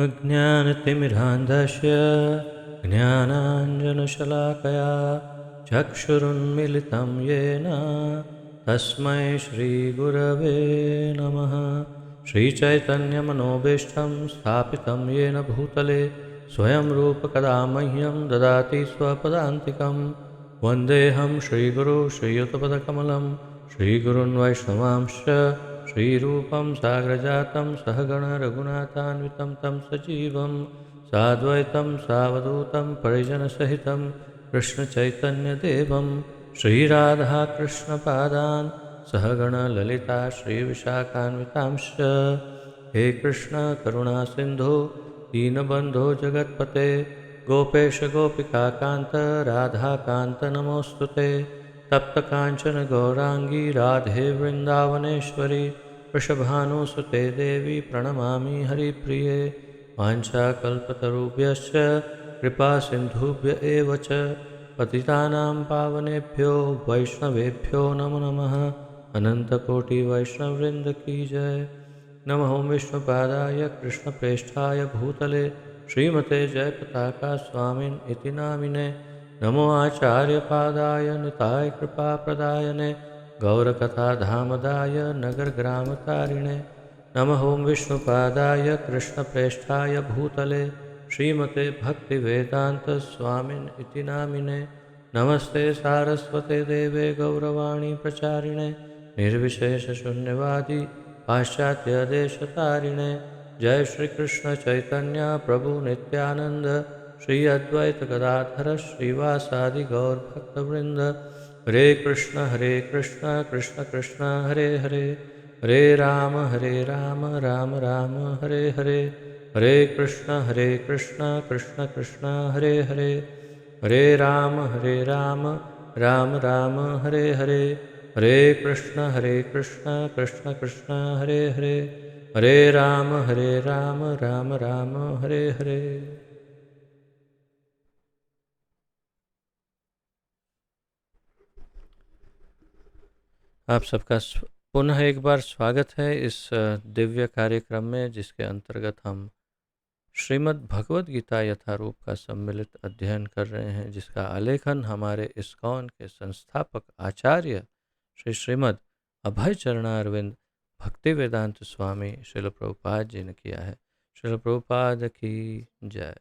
अज्ञानतिमिरान्धस्य ज्ञानाञ्जनशलाकया चक्षुरुन्मिलितं येन तस्मै श्रीगुरवे नमः। श्रीचैतन्यमनोभीष्टं स्थापितं येन भूतले स्वयं रूपकदा मह्यं ददाति स्वपदान्तिकं। वन्देऽहं श्रीगुरो श्रीयुतपदकमलं श्रीगुरुन् वैष्णवांश्च श्रीरूपं साग्रजातं सहगण रघुनाथान्वितं तं सजीवं साद्वैतं सावधूतं परिजनसहितं कृष्णचैतन्यदेवं श्रीराधाकृष्णपादान् सहगण ललिता श्रीविशाखान्वितांश्च। हे कृष्ण करुणा सिन्धो दीनबन्धो जगत्पते गोपेश गोपिकान्त राधाकान्त नमोऽस्तुते। तप्तकाञ्चन गौराङ्गी राधे वृन्दावनेश्वरी वृषभानुसुते देवी प्रणमामि हरिप्रिये। वाञ्छाकल्पतरुभ्यश्च कृपासिन्धुभ्य एव च पतितानां पावनेभ्यो वैष्णवेभ्यो नमो नमः। अनन्तकोटिवैष्णववृन्द की जय। नमः विष्णुपादाय कृष्णप्रेष्ठाय भूतले श्रीमते जयपताका स्वामिन् इति नामिने। नमो आचार्यपादाय निताय कृपाप्रदायने गौरकथाधामदाय नगरग्रामतारिणे। नमः विष्णुपादाय कृष्णप्रेष्ठाय भूतले श्रीमते भक्तिवेदान्तस्वामिन् इति नामिने। नमस्ते सारस्वते देवे गौरवाणी प्रचारिणे निर्विशेषशून्यवादी पाश्चात्यदेशतारिणे। जय श्री कृष्ण चैतन्य प्रभु नित्यानंद श्री अद्वैत गदाधर श्रीवासादि गौर भक्तवृंद। हरे कृष्ण कृष्ण कृष्ण हरे हरे हरे राम राम राम हरे हरे। हरे कृष्ण कृष्ण कृष्ण हरे हरे हरे राम राम राम हरे हरे। हरे कृष्ण कृष्ण कृष्ण हरे हरे हरे राम राम राम हरे हरे। आप सबका पुनः एक बार स्वागत है इस दिव्य कार्यक्रम में, जिसके अंतर्गत हम श्रीमद् भगवद गीता यथारूप का सम्मिलित अध्ययन कर रहे हैं, जिसका आलेखन हमारे इस्कॉन के संस्थापक आचार्य श्री श्रीमद् अभय चरणारविंद भक्ति वेदांत स्वामी श्रील प्रभुपाद जी ने किया है। श्रील प्रभुपाद की जय।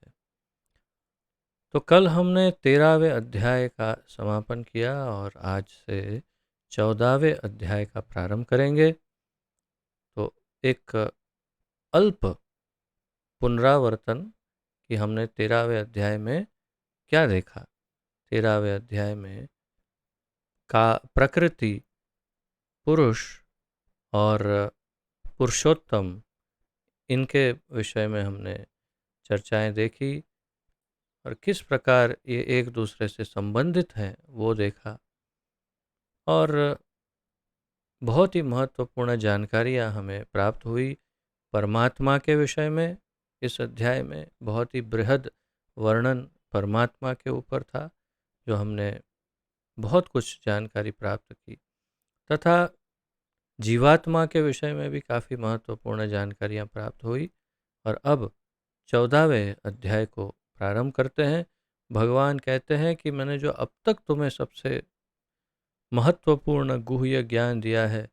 तो कल हमने 13वें अध्याय का समापन किया और आज से 14वें अध्याय का प्रारंभ करेंगे। तो एक अल्प पुनरावर्तन कि हमने 13वें अध्याय में क्या देखा। 13वें अध्याय में का प्रकृति, पुरुष और पुरुषोत्तम, इनके विषय में हमने चर्चाएं देखी और किस प्रकार ये एक दूसरे से संबंधित हैं वो देखा। और बहुत ही महत्वपूर्ण जानकारियां हमें प्राप्त हुई परमात्मा के विषय में। इस अध्याय में बहुत ही बृहद वर्णन परमात्मा के ऊपर था, जो हमने बहुत कुछ जानकारी प्राप्त की, तथा जीवात्मा के विषय में भी काफ़ी महत्वपूर्ण जानकारियां प्राप्त हुई। और अब 14वें अध्याय को प्रारंभ करते हैं। भगवान कहते हैं कि मैंने जो अब तक तुम्हें सबसे महत्वपूर्ण गुह्य ज्ञान दिया है,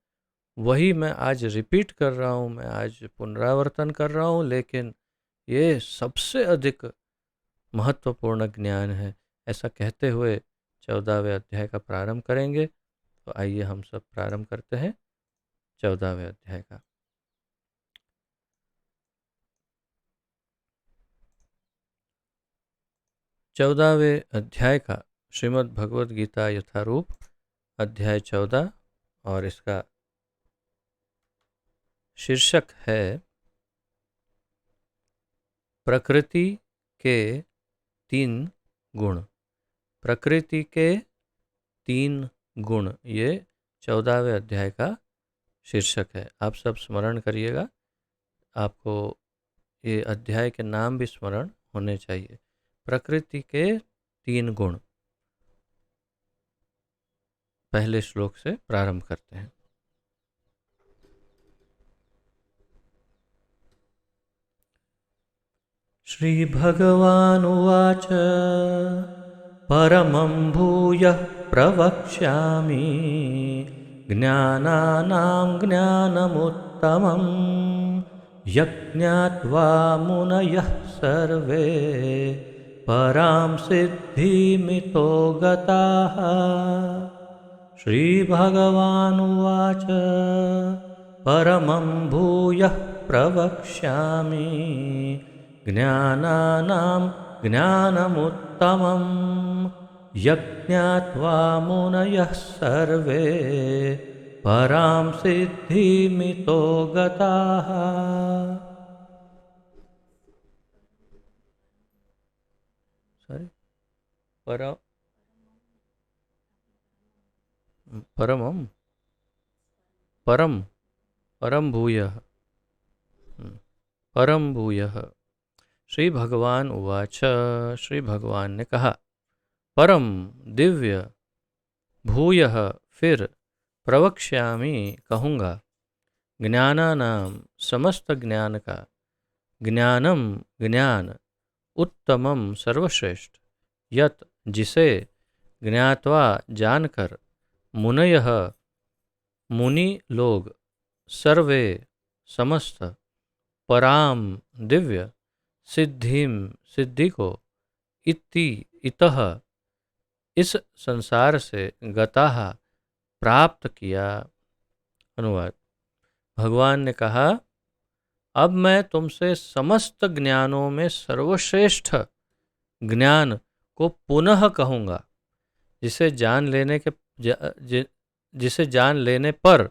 वही मैं आज रिपीट कर रहा हूँ, मैं आज पुनरावर्तन कर रहा हूँ, लेकिन ये सबसे अधिक महत्वपूर्ण ज्ञान है। ऐसा कहते हुए 14वें अध्याय का प्रारंभ करेंगे। तो आइए हम सब प्रारंभ करते हैं 14वें अध्याय का। चौदहवें अध्याय का श्रीमद् भगवद गीता यथारूप अध्याय 14 और इसका शीर्षक है प्रकृति के 3 गुण। प्रकृति के 3 गुण, ये 14वें अध्याय का शीर्षक है। आप सब स्मरण करिएगा, आपको ये अध्याय के नाम भी स्मरण होने चाहिए। प्रकृति के 3 गुण। पहले श्लोक से प्रारंभ करते हैं। श्रीभगवानुवाच परमं भूयः प्रवक्ष्यामि ज्ञानानां ज्ञानमुत्तमं यज्ञात्वा मुनयः सर्वे परां सिद्धिमितो गताः। श्रीभगवानुवाच परमं भूयः प्रवक्ष्यामि ज्ञानानां ज्ञानमुत्तमं यज्ञात्वा मुनयः सर्वे परां सिद्धिमितो गताः। परमं परम परम भूयः परम भूयः। श्री भगवान उवाच, श्री भगवान ने कहा, परम दिव्य, भूयः फिर, प्रवक्ष्यामि कहूँगा, ज्ञानानाम समस्त ज्ञान का, ज्ञानम ज्ञान, उत्तमम सर्वश्रेष्ठ, यत जिसे, ज्ञात्वा जानकर, मुनयः मुनि लोग, सर्वे समस्त, पराम दिव्य, सिद्धिम सिद्धि को, इति इतः इस संसार से, गताः प्राप्त किया। अनुवाद। भगवान ने कहा, अब मैं तुमसे समस्त ज्ञानों में सर्वश्रेष्ठ ज्ञान को पुनः कहूँगा, जिसे जान लेने के जिसे जान लेने पर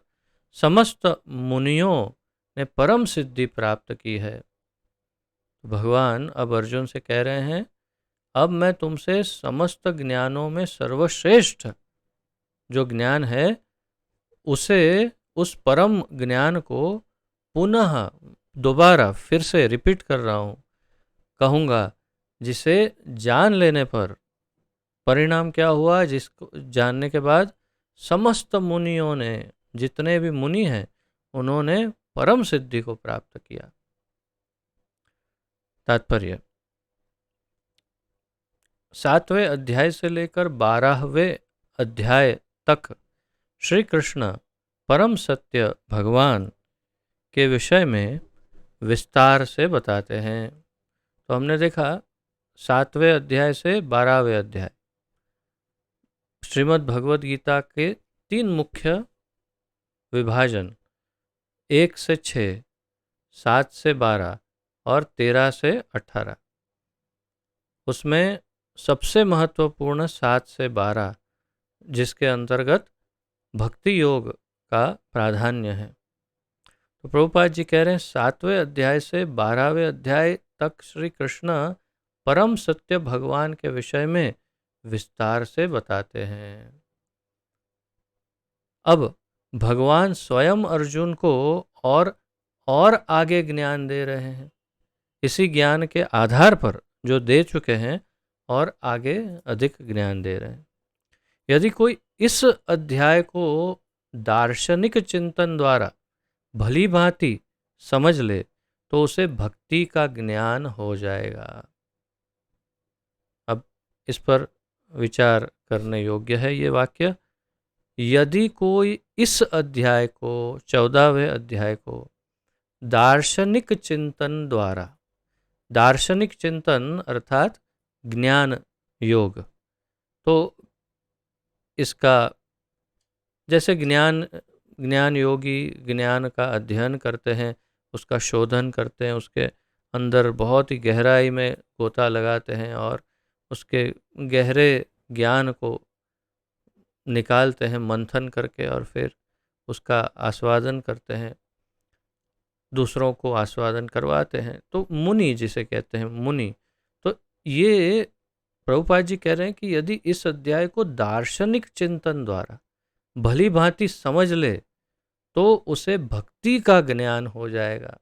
समस्त मुनियों ने परम सिद्धि प्राप्त की है। भगवान अब अर्जुन से कह रहे हैं, अब मैं तुमसे समस्त ज्ञानों में सर्वश्रेष्ठ जो ज्ञान है, उसे, उस परम ज्ञान को पुनः दोबारा फिर से रिपीट कर रहा हूँ, कहूँगा, जिसे जान लेने पर परिणाम क्या हुआ, जिसको जानने के बाद समस्त मुनियों ने, जितने भी मुनि हैं, उन्होंने परम सिद्धि को प्राप्त किया। तात्पर्य, 7वें अध्याय से लेकर 12वें अध्याय तक श्री कृष्ण परम सत्य भगवान के विषय में विस्तार से बताते हैं। तो हमने देखा 7वें अध्याय से 12वें अध्याय श्रीमद् भगवद गीता के 3 मुख्य विभाजन, 1 से 6, 7 से 12 और 13 से 18। उसमें सबसे महत्वपूर्ण 7 से 12, जिसके अंतर्गत भक्ति योग का प्राधान्य है। तो प्रभुपाद जी कह रहे हैं, 7वें अध्याय से 12वें अध्याय तक श्री कृष्ण परम सत्य भगवान के विषय में विस्तार से बताते हैं। अब भगवान स्वयं अर्जुन को और आगे ज्ञान दे रहे हैं, इसी ज्ञान के आधार पर जो दे चुके हैं, और आगे अधिक ज्ञान दे रहे हैं। यदि कोई इस अध्याय को दार्शनिक चिंतन द्वारा भली भांति समझ ले, तो उसे भक्ति का ज्ञान हो जाएगा। अब इस पर विचार करने योग्य है ये वाक्य। यदि कोई इस अध्याय को, 14वें अध्याय को दार्शनिक चिंतन द्वारा, दार्शनिक चिंतन अर्थात ज्ञान योग, तो इसका जैसे ज्ञान योगी ज्ञान का अध्ययन करते हैं, उसका शोधन करते हैं, उसके अंदर बहुत ही गहराई में गोता लगाते हैं और उसके गहरे ज्ञान को निकालते हैं मंथन करके, और फिर उसका आस्वादन करते हैं, दूसरों को आस्वादन करवाते हैं। तो मुनि जिसे कहते हैं, मुनि। तो ये प्रभुपाद जी कह रहे हैं कि यदि इस अध्याय को दार्शनिक चिंतन द्वारा भली भांति समझ ले, तो उसे भक्ति का ज्ञान हो जाएगा।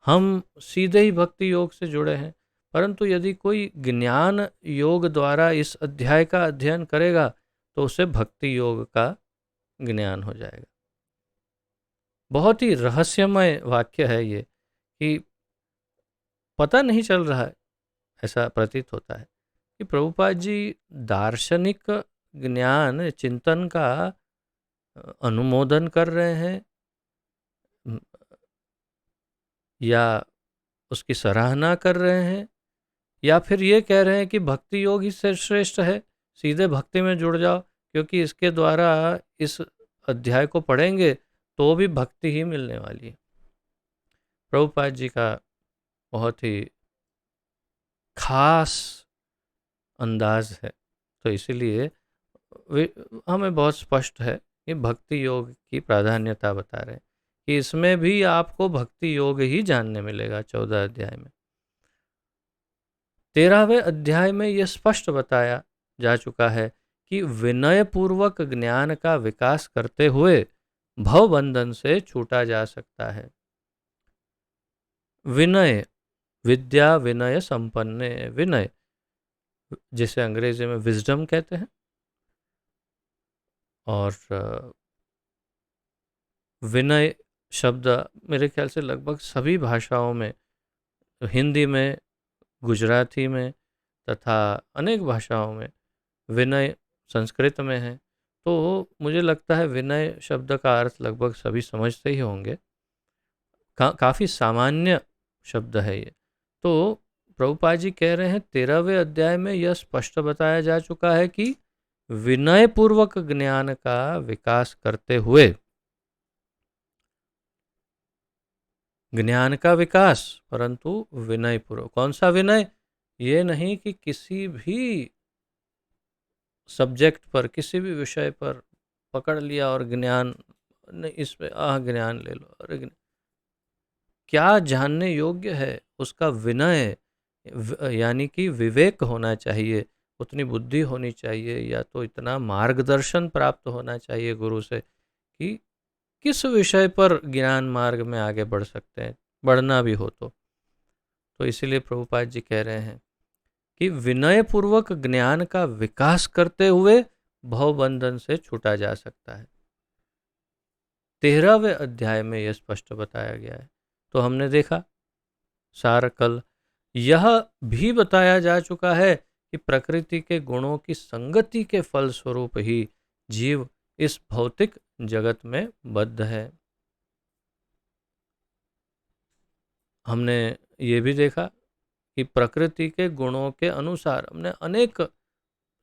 हम सीधे ही भक्ति योग से जुड़े हैं, परंतु यदि कोई ज्ञान योग द्वारा इस अध्याय का अध्ययन करेगा, तो उसे भक्ति योग का ज्ञान हो जाएगा। बहुत ही रहस्यमय वाक्य है ये, कि पता नहीं चल रहा है, ऐसा प्रतीत होता है कि प्रभुपाद जी दार्शनिक ज्ञान चिंतन का अनुमोदन कर रहे हैं या उसकी सराहना कर रहे हैं, या फिर ये कह रहे हैं कि भक्ति योग ही से श्रेष्ठ है, सीधे भक्ति में जुड़ जाओ, क्योंकि इसके द्वारा इस अध्याय को पढ़ेंगे तो भी भक्ति ही मिलने वाली है। प्रभुपाद जी का बहुत ही खास अंदाज है, तो इसीलिए हमें बहुत स्पष्ट है कि भक्ति योग की प्राधान्यता बता रहे हैं कि इसमें भी आपको भक्ति योग ही जानने मिलेगा 14 अध्याय में। 13वें अध्याय में यह स्पष्ट बताया जा चुका है कि विनय पूर्वक ज्ञान का विकास करते हुए भव बंधन से छूटा जा सकता है। विनय, विद्या विनय संपन्न, विनय जिसे अंग्रेजी में विजडम कहते हैं, और विनय शब्द मेरे ख्याल से लगभग सभी भाषाओं में, हिंदी में, गुजराती में तथा अनेक भाषाओं में, विनय संस्कृत में है, तो मुझे लगता है विनय शब्द का अर्थ लगभग सभी समझते ही होंगे। काफ़ी सामान्य शब्द है ये। तो प्रभुपाद जी कह रहे हैं 13वें अध्याय में यह स्पष्ट बताया जा चुका है कि विनय पूर्वक ज्ञान का विकास करते हुए, ज्ञान का विकास परंतु विनय पूर्वक। कौन सा विनय? ये नहीं कि किसी भी सब्जेक्ट पर, किसी भी विषय पर पकड़ लिया और ज्ञान नहीं, इस पे ज्ञान ले लो, अरे क्या जानने योग्य है उसका विनय, यानी कि विवेक होना चाहिए, उतनी बुद्धि होनी चाहिए, या तो इतना मार्गदर्शन प्राप्त होना चाहिए गुरु से कि किस विषय पर ज्ञान मार्ग में आगे बढ़ सकते हैं, बढ़ना भी हो तो इसीलिए प्रभुपाद जी कह रहे हैं कि विनय पूर्वक ज्ञान का विकास करते हुए भवबंधन से छूटा जा सकता है। 13वें अध्याय में यह स्पष्ट बताया गया है। तो हमने देखा सार कल यह भी बताया जा चुका है कि प्रकृति के गुणों की संगति के फलस्वरूप ही जीव इस भौतिक जगत में बद्ध है। हमने ये भी देखा कि प्रकृति के गुणों के अनुसार, हमने अनेक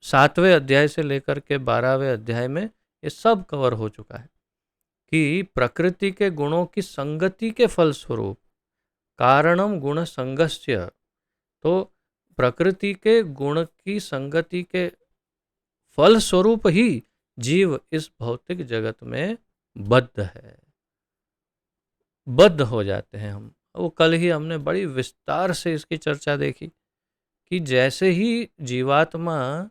7वें अध्याय से लेकर के 12वें अध्याय में ये सब कवर हो चुका है कि प्रकृति के गुणों की संगति के फलस्वरूप, कारणम गुण संगस्य, तो प्रकृति के गुण की संगति के फलस्वरूप ही जीव इस भौतिक जगत में बद्ध है, बद्ध हो जाते हैं हम। वो कल ही हमने बड़ी विस्तार से इसकी चर्चा देखी कि जैसे ही जीवात्मा,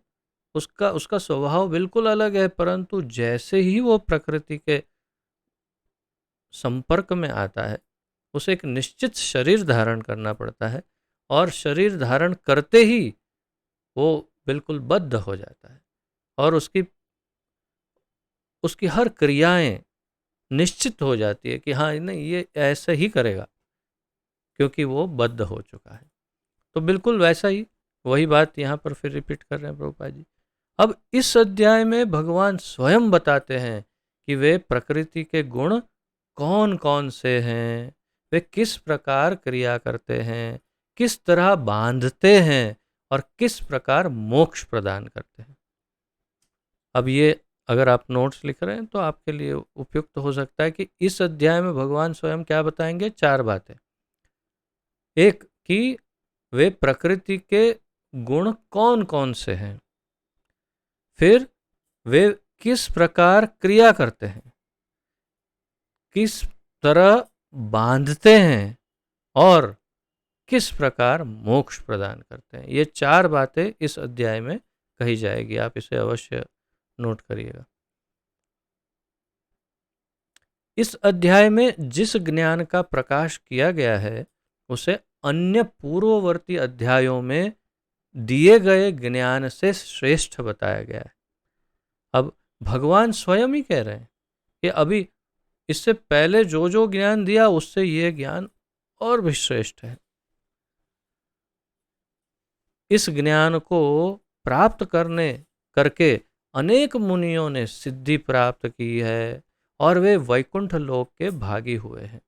उसका स्वभाव बिल्कुल अलग है, परंतु जैसे ही वो प्रकृति के संपर्क में आता है, उसे एक निश्चित शरीर धारण करना पड़ता है, और शरीर धारण करते ही वो बिल्कुल बद्ध हो जाता है, और उसकी हर क्रियाएं निश्चित हो जाती है कि हाँ नहीं, ये ऐसे ही करेगा, क्योंकि वो बद्ध हो चुका है। तो बिल्कुल वैसा ही, वही बात यहाँ पर फिर रिपीट कर रहे हैं प्रभुपाद जी। अब इस अध्याय में भगवान स्वयं बताते हैं कि वे प्रकृति के गुण कौन कौन से हैं, वे किस प्रकार क्रिया करते हैं, किस तरह बांधते हैं, और किस प्रकार मोक्ष प्रदान करते हैं। अब ये अगर आप नोट्स लिख रहे हैं तो आपके लिए उपयुक्त हो सकता है कि इस अध्याय में भगवान स्वयं क्या बताएंगे। 4 बातें। एक, कि वे प्रकृति के गुण कौन कौन से हैं, फिर वे किस प्रकार क्रिया करते हैं, किस तरह बांधते हैं, और किस प्रकार मोक्ष प्रदान करते हैं। ये 4 बातें इस अध्याय में कही जाएगी, आप इसे अवश्य नोट करिएगा। इस अध्याय में जिस ज्ञान का प्रकाश किया गया है उसे अन्य पूर्ववर्ती अध्यायों में दिए गए ज्ञान से श्रेष्ठ बताया गया है। अब भगवान स्वयं ही कह रहे हैं कि अभी इससे पहले जो जो ज्ञान दिया उससे ये ज्ञान और भी श्रेष्ठ है। इस ज्ञान को प्राप्त करके अनेक मुनियों ने सिद्धि प्राप्त की है और वे वैकुंठ लोक के भागी हुए हैं।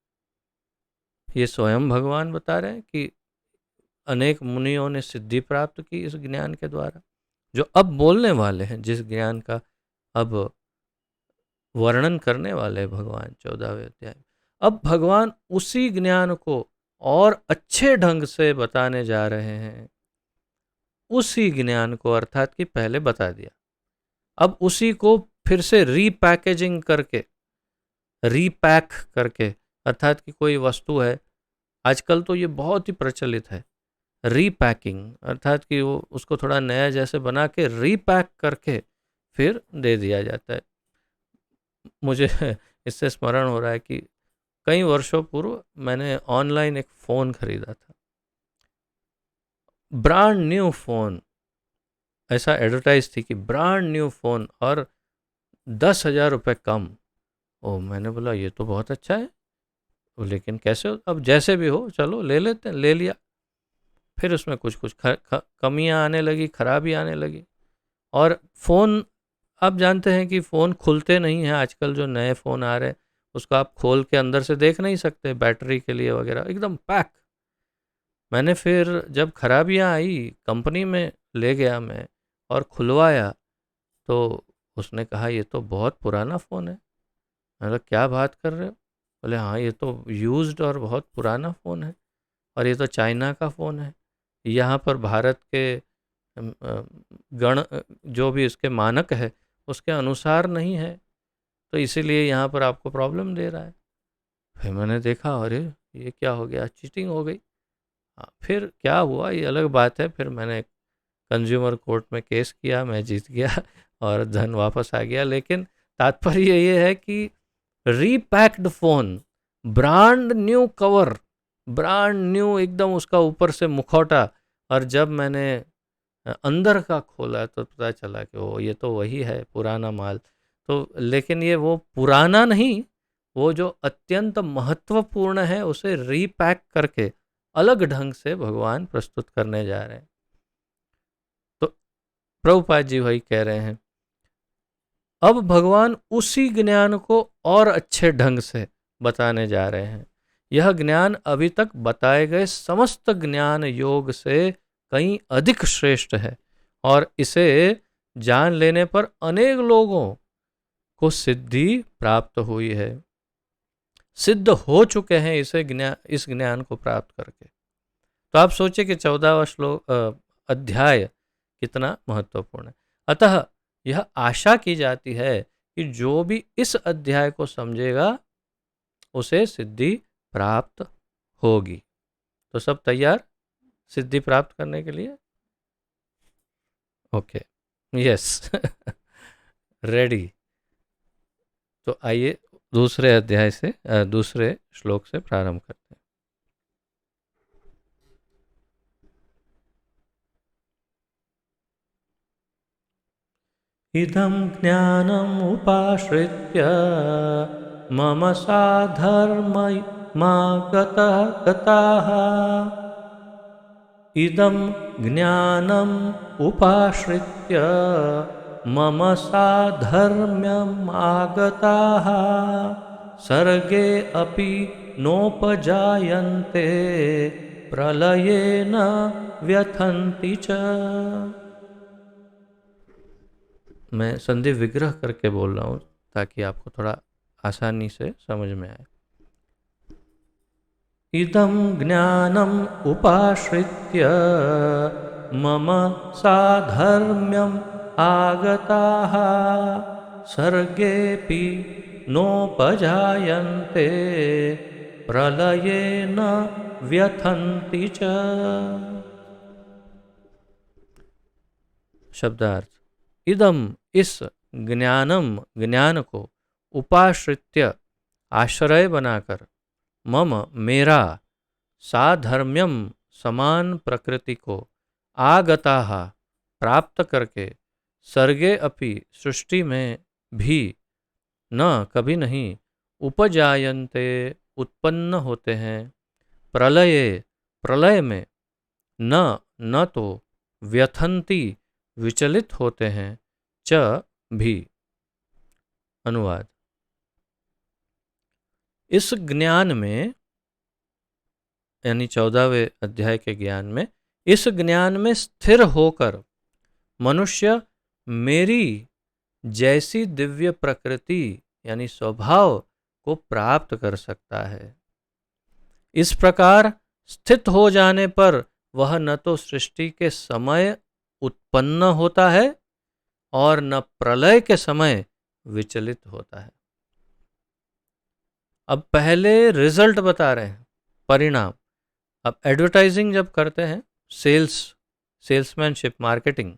ये स्वयं भगवान बता रहे हैं कि अनेक मुनियों ने सिद्धि प्राप्त की इस ज्ञान के द्वारा, जो अब बोलने वाले हैं, जिस ज्ञान का अब वर्णन करने वाले हैं भगवान 14वें अध्याय में। अब भगवान उसी ज्ञान को और अच्छे ढंग से बताने जा रहे हैं। उसी ज्ञान को, अर्थात कि पहले बता दिया, अब उसी को फिर से रीपैकेजिंग करके, रीपैक करके, अर्थात कि कोई वस्तु है, आजकल तो ये बहुत ही प्रचलित है, रीपैकिंग, अर्थात कि वो उसको थोड़ा नया जैसे बना के रीपैक करके फिर दे दिया जाता है। मुझे इससे स्मरण हो रहा है कि कई वर्षों पूर्व मैंने ऑनलाइन एक फ़ोन खरीदा था, ब्रांड न्यू फ़ोन, ऐसा एडवर्टाइज थी कि ब्रांड न्यू फ़ोन और 10,000 रुपये कम। ओ, मैंने बोला ये तो बहुत अच्छा है, लेकिन कैसे हो, अब जैसे भी हो चलो ले लेते हैं, ले लिया। फिर उसमें कुछ कुछ कमियां आने लगी, खराबी आने लगी, और फ़ोन, आप जानते हैं कि फ़ोन खुलते नहीं हैं आजकल, जो नए फ़ोन आ रहे हैं उसको आप खोल के अंदर से देख नहीं सकते, बैटरी के लिए वगैरह एकदम पैक। मैंने फिर जब खराबियां आई कंपनी में ले गया मैं और खुलवाया, तो उसने कहा ये तो बहुत पुराना फ़ोन है। मैंने कहा क्या बात कर रहे हो? बोले हाँ ये तो यूज्ड और बहुत पुराना फ़ोन है, और ये तो चाइना का फ़ोन है, यहाँ पर भारत के जो भी उसके मानक है उसके अनुसार नहीं है, तो इसीलिए यहाँ पर आपको प्रॉब्लम दे रहा है। फिर मैंने देखा, अरे ये क्या हो गया, चीटिंग हो गई। हाँ, फिर क्या हुआ ये अलग बात है, फिर मैंने कंज्यूमर कोर्ट में केस किया, मैं जीत गया और धन वापस आ गया। लेकिन तात्पर्य ये है कि repacked phone, brand new cover, brand new एकदम उसका ऊपर से मुखौटा, और जब मैंने अंदर का खोला तो पता चला कि वो ये तो वही है पुराना माल। तो लेकिन ये वो पुराना नहीं, वो जो अत्यंत महत्वपूर्ण है उसे रीपैक करके अलग ढंग से भगवान प्रस्तुत करने जा रहे हैं। तो प्रभुपाद जी वही कह रहे हैं, अब भगवान उसी ज्ञान को और अच्छे ढंग से बताने जा रहे हैं। यह ज्ञान अभी तक बताए गए समस्त ज्ञान योग से कहीं अधिक श्रेष्ठ है, और इसे जान लेने पर अनेक लोगों को सिद्धि प्राप्त हुई है, सिद्ध हो चुके हैं इस ज्ञान को प्राप्त करके। तो आप सोचिए कि 14वां अध्याय कितना महत्वपूर्ण है। अतः यह आशा की जाती है कि जो भी इस अध्याय को समझेगा उसे सिद्धि प्राप्त होगी। तो सब तैयार सिद्धि प्राप्त करने के लिए? Okay, yes, ready. तो आइए दूसरे अध्याय से, दूसरे श्लोक से प्रारंभ करते हैं। इदं ज्ञानम् उपाश्रित्य मम गताः। इदं ज्ञानम् उपाश्रित्य मम साधर्म्यम् आगताः, सर्गे अपि नोपजायन्ते प्रलये न व्यथन्ति च। मैं संधि विग्रह करके बोल रहा हूँ ताकि आपको थोड़ा आसानी से समझ में आए। इदं ज्ञानम् उपाश्रित्य मम साधर्म्यम् आगताः, सर्गेऽपि नोपजायन्ते प्रलये न व्यथन्ति च। शब्दार्थ, इदम इस, ज्ञानम ज्ञान को, उपाश्रित्य आश्रय बनाकर, मम मेरा, साधर्म्यम समान प्रकृति को, आगताः प्राप्त करके, सर्गे अपि सृष्टि में भी, न कभी नहीं, उपजायन्ते उत्पन्न होते हैं, प्रलये प्रलय में, न तो व्यथंती विचलित होते हैं, च भी। अनुवाद। इस ज्ञान में, यानी 14वें अध्याय के ज्ञान में, इस ज्ञान में स्थिर होकर मनुष्य मेरी जैसी दिव्य प्रकृति यानी स्वभाव को प्राप्त कर सकता है। इस प्रकार स्थित हो जाने पर वह न तो सृष्टि के समय उत्पन्न होता है और न प्रलय के समय विचलित होता है। अब पहले रिजल्ट बता रहे हैं, परिणाम। अब एडवर्टाइजिंग जब करते हैं, सेल्समैनशिप, मार्केटिंग,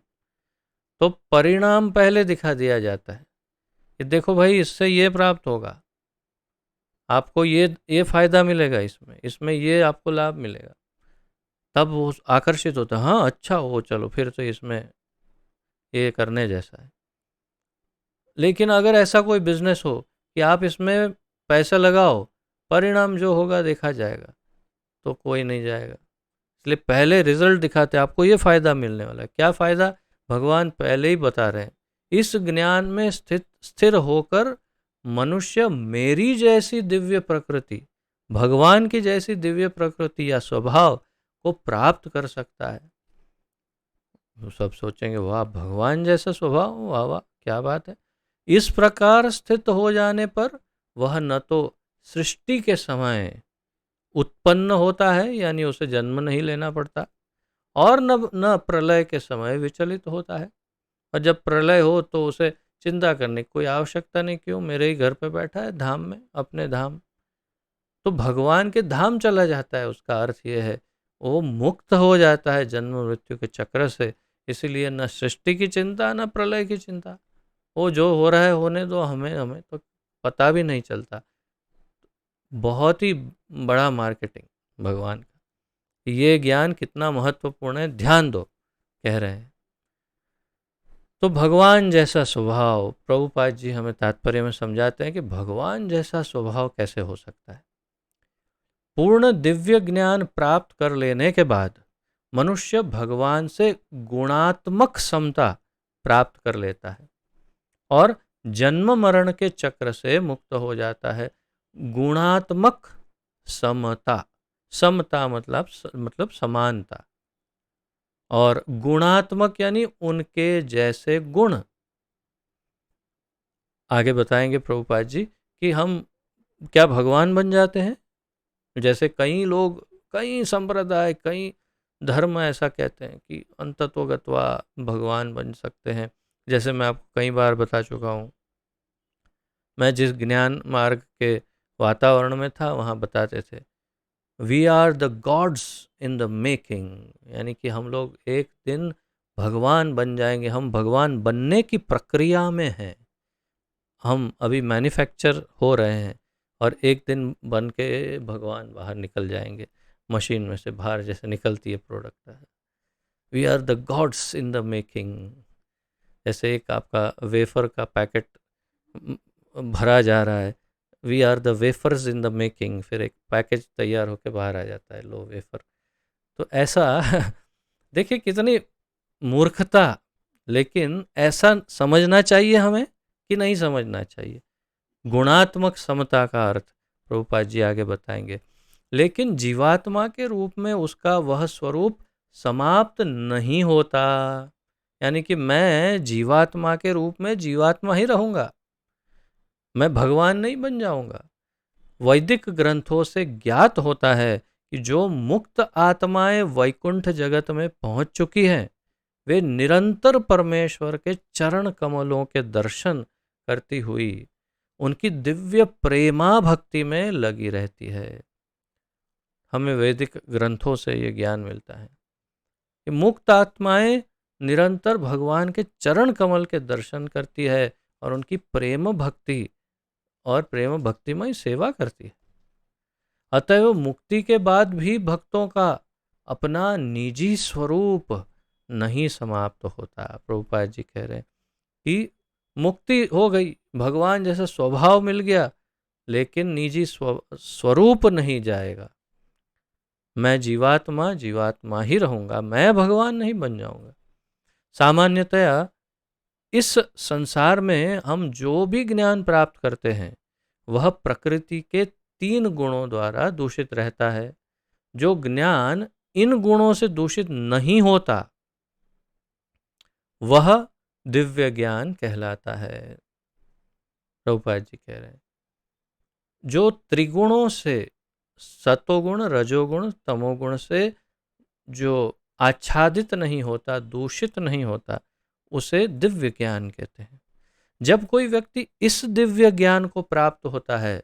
तो परिणाम पहले दिखा दिया जाता है कि देखो भाई, इससे ये प्राप्त होगा, आपको ये फायदा मिलेगा, इसमें ये आपको लाभ मिलेगा। तब वो आकर्षित होता है, हाँ अच्छा हो, चलो फिर तो इसमें ये करने जैसा है। लेकिन अगर ऐसा कोई बिजनेस हो कि आप इसमें पैसा लगाओ, परिणाम जो होगा देखा जाएगा, तो कोई नहीं जाएगा। इसलिए पहले रिजल्ट दिखाते हैं, आपको ये फायदा मिलने वाला है। क्या फायदा? भगवान पहले ही बता रहे हैं, इस ज्ञान में स्थिर होकर मनुष्य मेरी जैसी दिव्य प्रकृति, भगवान की जैसी दिव्य प्रकृति या स्वभाव को प्राप्त कर सकता है। तो सब सोचेंगे, वाह, भगवान जैसा स्वभाव, वाह वाह, क्या बात है। इस प्रकार स्थित हो जाने पर वह न तो सृष्टि के समय उत्पन्न होता है, यानी उसे जन्म नहीं लेना पड़ता, और न प्रलय के समय विचलित होता है। और जब प्रलय हो तो उसे चिंता करने की कोई आवश्यकता नहीं, क्यों, मेरे ही घर पे बैठा है धाम में, अपने धाम। तो भगवान के धाम चला जाता है, उसका अर्थ ये है वो मुक्त हो जाता है जन्म मृत्यु के चक्र से। इसीलिए न सृष्टि की चिंता न प्रलय की चिंता, वो जो हो रहा है होने दो, हमें तो पता भी नहीं चलता। बहुत ही बड़ा मार्केटिंग भगवान का। ये ज्ञान कितना महत्वपूर्ण है, ध्यान दो, कह रहे हैं। तो भगवान जैसा स्वभाव, प्रभुपाद जी हमें तात्पर्य में समझाते हैं कि भगवान जैसा स्वभाव कैसे हो सकता है। पूर्ण दिव्य ज्ञान प्राप्त कर लेने के बाद मनुष्य भगवान से गुणात्मक समता प्राप्त कर लेता है और जन्म मरण के चक्र से मुक्त हो जाता है। गुणात्मक समता, समता मतलब समानता, और गुणात्मक यानी उनके जैसे गुण। आगे बताएंगे प्रभुपाद जी कि हम क्या भगवान बन जाते हैं। जैसे कई लोग, कई संप्रदाय, कई धर्म ऐसा कहते हैं कि अंततोगत्वा भगवान बन सकते हैं। जैसे मैं आपको कई बार बता चुका हूँ, मैं जिस ज्ञान मार्ग के वातावरण में था वहाँ बताते थे, we are the gods in the making, यानी कि हम लोग एक दिन भगवान बन जाएंगे। हम भगवान बनने की प्रक्रिया में हैं, हम अभी मैन्युफैक्चर हो रहे हैं और एक दिन बन के भगवान बाहर निकल जाएंगे, मशीन में से बाहर जैसे निकलती है product. We are the gods in the making. जैसे एक आपका वेफर का पैकेट भरा जा रहा है, we are the wafers in the making, फिर एक पैकेज तैयार होकर बाहर आ जाता है, लो वेफर। तो ऐसा देखिए कितनी मूर्खता, लेकिन ऐसा समझना चाहिए हमें कि नहीं समझना चाहिए। गुणात्मक समता का अर्थ प्रभुपाद जी आगे बताएंगे। लेकिन जीवात्मा के रूप में उसका वह स्वरूप समाप्त नहीं होता, यानी कि मैं जीवात्मा के रूप में जीवात्मा ही रहूंगा, मैं भगवान नहीं बन जाऊंगा। वैदिक ग्रंथों से ज्ञात होता है कि जो मुक्त आत्माएं वैकुंठ जगत में पहुंच चुकी हैं, वे निरंतर परमेश्वर के चरण कमलों के दर्शन करती हुई उनकी दिव्य प्रेमा भक्ति में लगी रहती है। हमें वैदिक ग्रंथों से ये ज्ञान मिलता है कि मुक्त आत्माएं निरंतर भगवान के चरण कमल के दर्शन करती है और उनकी प्रेम भक्ति और प्रेम भक्तिमय सेवा करती है। अतएव मुक्ति के बाद भी भक्तों का अपना निजी स्वरूप नहीं समाप्त होता। प्रभुपाद जी कह रहे हैं कि मुक्ति हो गई, भगवान जैसा स्वभाव मिल गया, लेकिन निजी स्वरूप नहीं जाएगा। मैं जीवात्मा जीवात्मा ही रहूँगा, मैं भगवान नहीं बन जाऊँगा। सामान्यतया इस संसार में हम जो भी ज्ञान प्राप्त करते हैं वह प्रकृति के 3 गुणों द्वारा दूषित रहता है। जो ज्ञान इन गुणों से दूषित नहीं होता वह दिव्य ज्ञान कहलाता है। प्रभुपाद जी कह रहे हैं जो त्रिगुणों से, सतोगुण रजोगुण तमोगुण से जो आच्छादित नहीं होता, दूषित नहीं होता, उसे दिव्य ज्ञान कहते हैं। जब कोई व्यक्ति इस दिव्य ज्ञान को प्राप्त होता है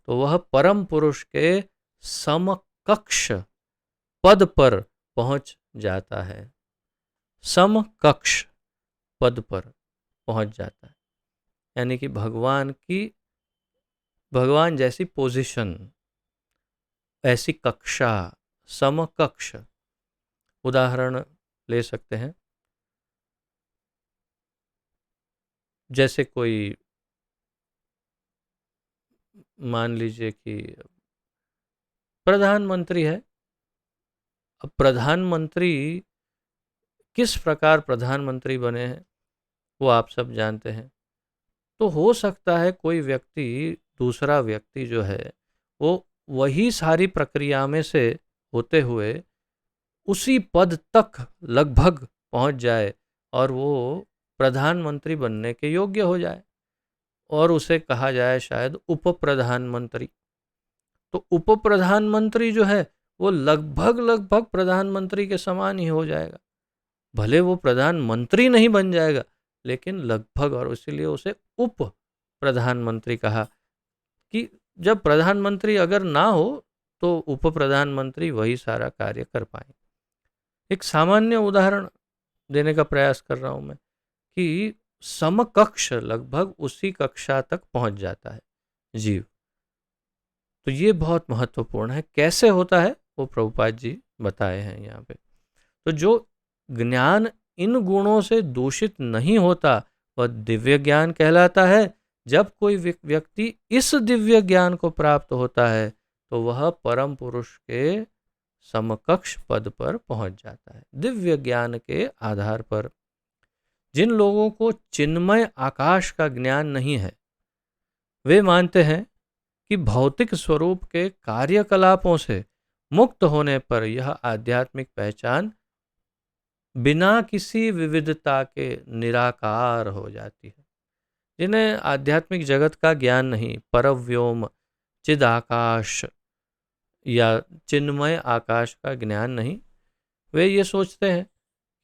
तो वह परम पुरुष के समकक्ष पद पर पहुंच जाता है। समकक्ष पद पर पहुंच जाता है यानी कि भगवान जैसी पोजीशन, ऐसी कक्षा, समकक्ष। उदाहरण ले सकते हैं, जैसे कोई मान लीजिए कि प्रधानमंत्री है। अब प्रधानमंत्री किस प्रकार प्रधानमंत्री बने हैं वो आप सब जानते हैं। तो हो सकता है कोई व्यक्ति, दूसरा व्यक्ति जो है वो वही सारी प्रक्रिया में से होते हुए उसी पद तक लगभग पहुंच जाए और वो प्रधानमंत्री बनने के योग्य हो जाए और उसे कहा जाए शायद उप प्रधानमंत्री। तो उप प्रधानमंत्री जो है वो लगभग लगभग प्रधानमंत्री के समान ही हो जाएगा। भले वो प्रधानमंत्री नहीं बन जाएगा लेकिन लगभग, और इसीलिए उसे उप प्रधानमंत्री कहा कि जब प्रधानमंत्री अगर ना हो तो उप प्रधानमंत्री वही सारा कार्य कर पाए। एक सामान्य उदाहरण देने का प्रयास कर रहा हूं मैं कि समकक्ष लगभग उसी कक्षा तक पहुंच जाता है जीव। तो ये बहुत महत्वपूर्ण है। कैसे होता है वो प्रभुपाद जी बताए हैं यहाँ पे। तो जो ज्ञान इन गुणों से दूषित नहीं होता वह दिव्य ज्ञान कहलाता है। जब कोई व्यक्ति इस दिव्य ज्ञान को प्राप्त होता है तो वह परम पुरुष के समकक्ष पद पर पहुंच जाता है। दिव्य ज्ञान के आधार पर जिन लोगों को चिन्मय आकाश का ज्ञान नहीं है वे मानते हैं कि भौतिक स्वरूप के कार्यकलापों से मुक्त होने पर यह आध्यात्मिक पहचान बिना किसी विविधता के निराकार हो जाती है। जिन्हें आध्यात्मिक जगत का ज्ञान नहीं, परव्योम, चिदाकाश या चिन्मय आकाश का ज्ञान नहीं, वे ये सोचते हैं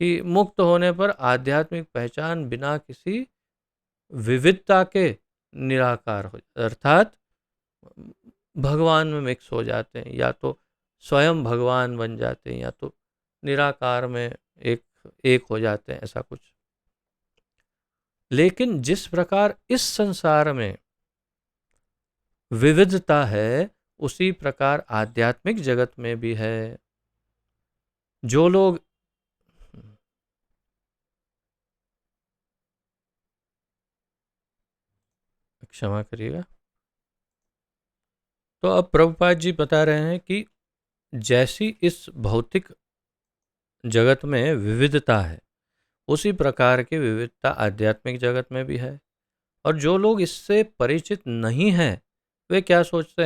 कि मुक्त होने पर आध्यात्मिक पहचान बिना किसी विविधता के निराकार हो, अर्थात भगवान में मिक्स हो जाते हैं, या तो स्वयं भगवान बन जाते हैं या तो निराकार में एक हो जाते हैं, ऐसा कुछ। लेकिन जिस प्रकार इस संसार में विविधता है उसी प्रकार आध्यात्मिक जगत में भी है। जो लोग क्षमा करिएगा। तो अब प्रभुपाद जी बता रहे हैं कि जैसी इस भौतिक जगत में विविधता है उसी प्रकार की विविधता आध्यात्मिक जगत में भी है। और जो लोग इससे परिचित नहीं हैं वे क्या सोचते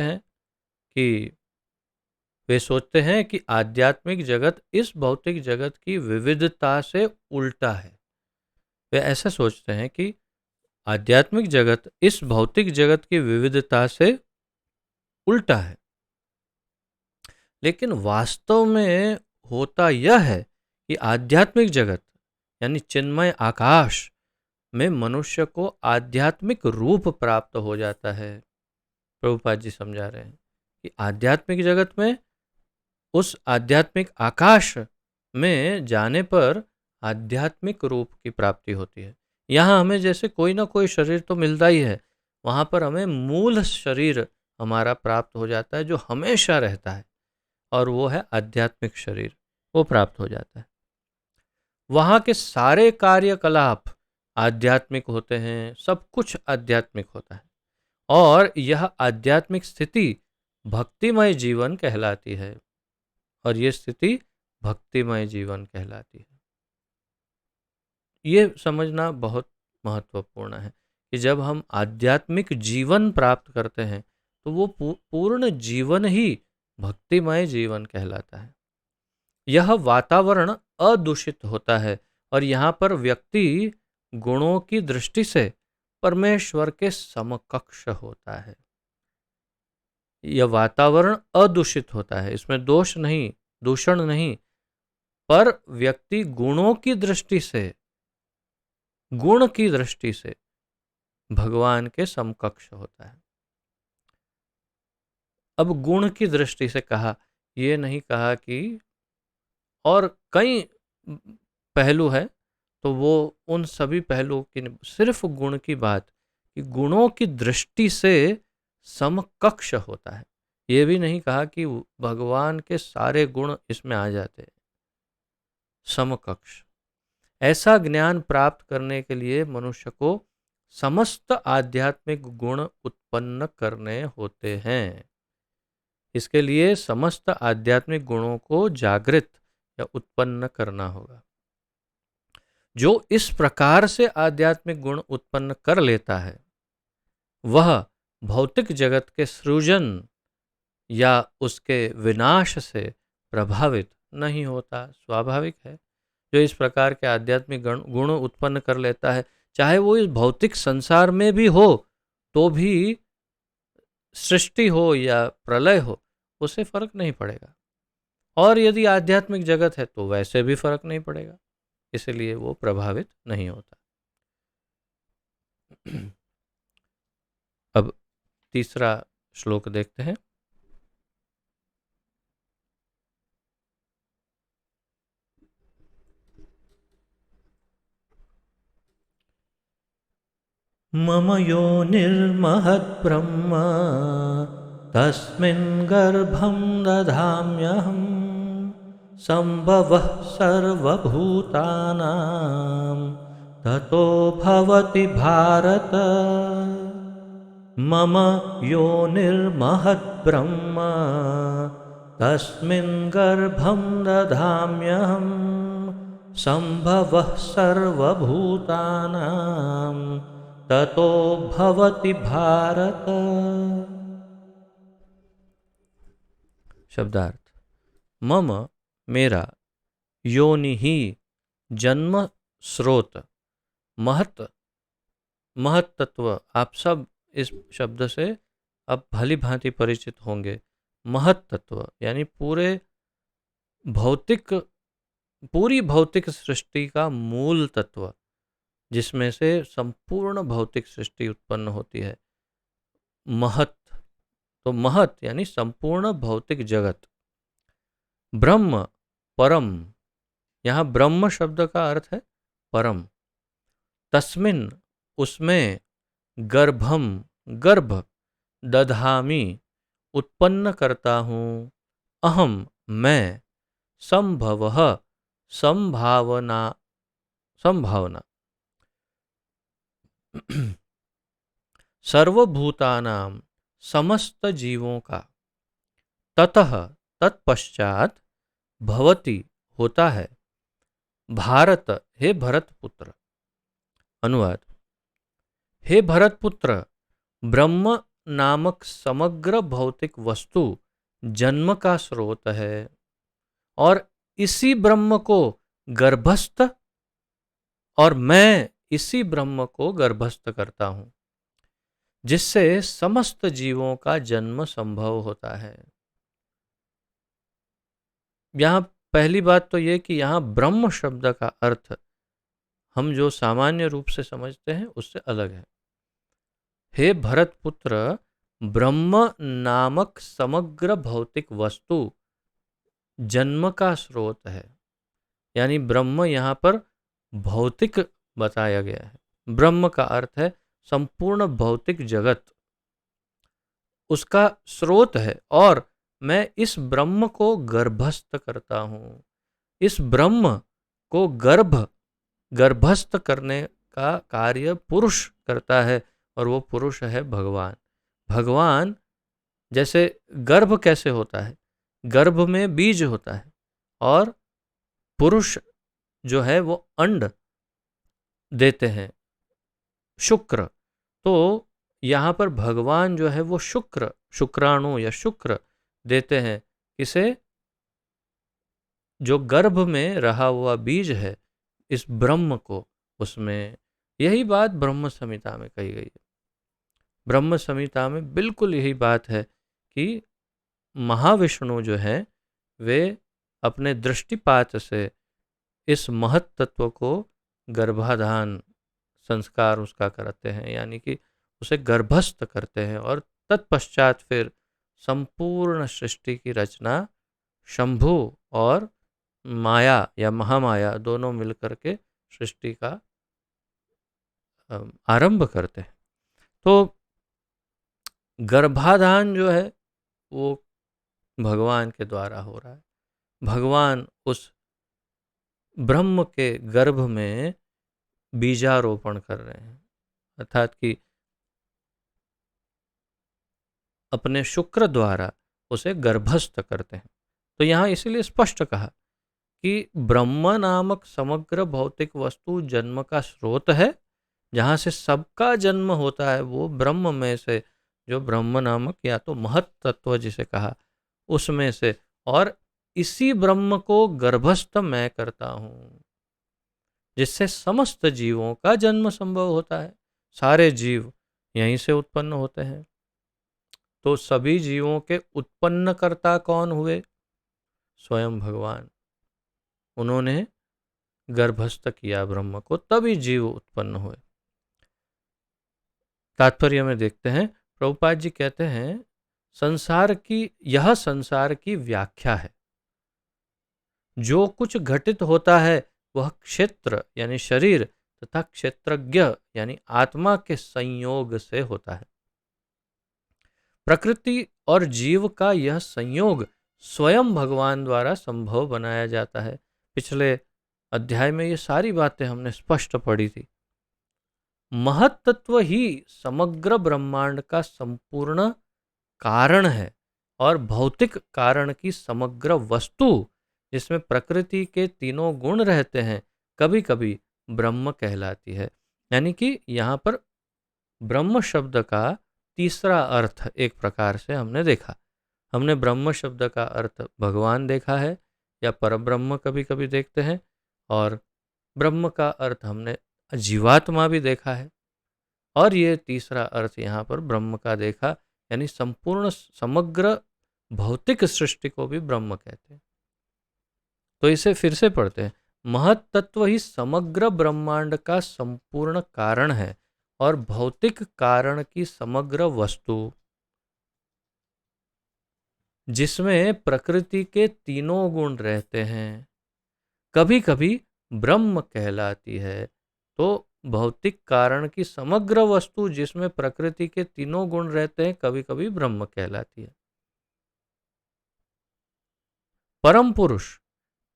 हैं कि आध्यात्मिक जगत इस भौतिक जगत की विविधता से उल्टा है। वे ऐसा सोचते हैं कि आध्यात्मिक जगत इस भौतिक जगत की विविधता से उल्टा है। लेकिन वास्तव में होता यह है कि आध्यात्मिक जगत यानी चिन्मय आकाश में मनुष्य को आध्यात्मिक रूप प्राप्त हो जाता है। प्रभुपाद जी समझा रहे हैं कि आध्यात्मिक जगत में उस आध्यात्मिक आकाश में जाने पर आध्यात्मिक रूप की प्राप्ति होती है। यहाँ हमें जैसे कोई ना कोई शरीर तो मिलता ही है, वहाँ पर हमें मूल शरीर हमारा प्राप्त हो जाता है जो हमेशा रहता है, और वो है आध्यात्मिक शरीर, वो प्राप्त हो जाता है। वहाँ के सारे कार्यकलाप आध्यात्मिक होते हैं, सब कुछ आध्यात्मिक होता है, और यह आध्यात्मिक स्थिति भक्तिमय जीवन कहलाती है। और ये स्थिति भक्तिमय जीवन कहलाती है। ये समझना बहुत महत्वपूर्ण है कि जब हम आध्यात्मिक जीवन प्राप्त करते हैं तो वो पूर्ण जीवन ही भक्तिमय जीवन कहलाता है। यह वातावरण अदूषित होता है और यहाँ पर व्यक्ति गुणों की दृष्टि से परमेश्वर के समकक्ष होता है। यह वातावरण अदूषित होता है, इसमें दोष नहीं, दूषण नहीं, पर व्यक्ति गुणों की दृष्टि से, गुण की दृष्टि से भगवान के समकक्ष होता है। अब गुण की दृष्टि से कहा, ये नहीं कहा कि, और कई पहलू है तो वो उन सभी पहलुओं की, सिर्फ गुण की बात कि गुणों की दृष्टि से समकक्ष होता है। ये भी नहीं कहा कि भगवान के सारे गुण इसमें आ जाते हैं। समकक्ष, ऐसा ज्ञान प्राप्त करने के लिए मनुष्य को समस्त आध्यात्मिक गुण उत्पन्न करने होते हैं। इसके लिए समस्त आध्यात्मिक गुणों को जागृत या उत्पन्न करना होगा। जो इस प्रकार से आध्यात्मिक गुण उत्पन्न कर लेता है वह भौतिक जगत के सृजन या उसके विनाश से प्रभावित नहीं होता। स्वाभाविक है, जो इस प्रकार के आध्यात्मिक गुण उत्पन्न कर लेता है, चाहे वो इस भौतिक संसार में भी हो तो भी, सृष्टि हो या प्रलय हो, उसे फर्क नहीं पड़ेगा। और यदि आध्यात्मिक जगत है तो वैसे भी फर्क नहीं पड़ेगा, इसलिए वो प्रभावित नहीं होता। अब तीसरा श्लोक देखते हैं। मम योनिर्महद्ब्रह्म तस्मिन् गर्भं दधाम्यहम् सम्भवः सर्वभूतानां ततो भवति भारत। मम योनिर्महद्ब्रह्म तस्मिन् गर्भं दधाम्यहम् सम्भवः सर्वभूतानां ततो भवति भारत। शब्दार्थ, मम मेरा, योनि ही जन्म स्रोत, महत महत्त्व, आप सब इस शब्द से अब भली भांति परिचित होंगे। महत्त्व यानी पूरी भौतिक सृष्टि का मूल तत्व, जिसमें से संपूर्ण भौतिक सृष्टि उत्पन्न होती है। महत, तो महत यानी संपूर्ण भौतिक जगत। ब्रह्म परम, यहाँ ब्रह्म शब्द का अर्थ है परम। तस्मिन उसमें, गर्भम गर्भ, दधामी उत्पन्न करता हूँ, अहम मैं, संभवः संभावना सर्वभूतानां समस्त जीवों का, ततः तत्पश्चात, भवति होता है, भारत हे भरतपुत्र। अनुवाद, हे भरतपुत्र, ब्रह्म नामक समग्र भौतिक वस्तु जन्म का स्रोत है और इसी ब्रह्म को गर्भस्थ, और मैं इसी ब्रह्म को गर्भस्थ करता हूं, जिससे समस्त जीवों का जन्म संभव होता है। यहां पहली बात तो यह कि यहां ब्रह्म शब्द का अर्थ हम जो सामान्य रूप से समझते हैं उससे अलग है। हे भरतपुत्र, ब्रह्म नामक समग्र भौतिक वस्तु जन्म का स्रोत है, यानी ब्रह्म यहाँ पर भौतिक बताया गया है। ब्रह्म का अर्थ है संपूर्ण भौतिक जगत, उसका स्रोत है, और मैं इस ब्रह्म को गर्भस्थ करता हूँ। इस ब्रह्म को गर्भस्थ करने का कार्य पुरुष करता है, और वो पुरुष है भगवान। भगवान, जैसे गर्भ कैसे होता है, गर्भ में बीज होता है और पुरुष जो है वो अंड देते हैं, शुक्र। तो यहाँ पर भगवान जो है वो शुक्राणु या शुक्र देते हैं। किसे? जो गर्भ में रहा हुआ बीज है, इस ब्रह्म को। उसमें यही बात ब्रह्म संहिता में कही गई है। ब्रह्म संहिता में बिल्कुल यही बात है कि महाविष्णु जो है वे अपने दृष्टिपात से इस महत तत्व को गर्भाधान संस्कार उसका करते हैं, यानी कि उसे गर्भस्थ करते हैं, और तत्पश्चात फिर संपूर्ण सृष्टि की रचना शंभु और माया या महामाया दोनों मिलकर के सृष्टि का आरंभ करते हैं। तो गर्भाधान जो है वो भगवान के द्वारा हो रहा है। भगवान उस ब्रह्म के गर्भ में बीजारोपण कर रहे हैं, अर्थात कि अपने शुक्र द्वारा उसे गर्भस्थ करते हैं। तो यहाँ इसीलिए स्पष्ट कहा कि ब्रह्म नामक समग्र भौतिक वस्तु जन्म का स्रोत है। जहाँ से सबका जन्म होता है वो ब्रह्म में से, जो ब्रह्म नामक या तो महत तत्व जिसे कहा, उसमें से। और इसी ब्रह्म को गर्भस्थ मैं करता हूँ, जिससे समस्त जीवों का जन्म संभव होता है। सारे जीव यहीं से उत्पन्न होते हैं। तो सभी जीवों के उत्पन्नकर्ता कौन हुए? स्वयं भगवान। उन्होंने गर्भस्थ किया ब्रह्म को, तभी जीव उत्पन्न हुए। तात्पर्य में देखते हैं, प्रभुपाद जी कहते हैं यह संसार की व्याख्या है। जो कुछ घटित होता है वह क्षेत्र यानी शरीर तथा क्षेत्रज्ञ यानी आत्मा के संयोग से होता है। प्रकृति और जीव का यह संयोग स्वयं भगवान द्वारा संभव बनाया जाता है। पिछले अध्याय में ये सारी बातें हमने स्पष्ट पढ़ी थी। महत तत्व ही समग्र ब्रह्मांड का संपूर्ण कारण है और भौतिक कारण की समग्र वस्तु, जिसमें प्रकृति के तीनों गुण रहते हैं, कभी कभी ब्रह्म कहलाती है। यानी कि यहाँ पर ब्रह्म शब्द का तीसरा अर्थ एक प्रकार से हमने देखा। हमने ब्रह्म शब्द का अर्थ भगवान देखा है या परब्रह्म कभी कभी देखते हैं, और ब्रह्म का अर्थ हमने जीवात्मा भी देखा है, और ये तीसरा अर्थ यहाँ पर ब्रह्म का देखा, यानी संपूर्ण समग्र भौतिक सृष्टि को भी ब्रह्म कहते हैं। तो इसे फिर से पढ़ते हैं। महत तत्व ही समग्र ब्रह्मांड का संपूर्ण कारण है और भौतिक कारण की समग्र वस्तु, जिसमें प्रकृति के तीनों गुण रहते हैं, कभी कभी ब्रह्म कहलाती है। तो भौतिक कारण की समग्र वस्तु जिसमें प्रकृति के तीनों गुण रहते हैं, कभी कभी ब्रह्म कहलाती है। परम पुरुष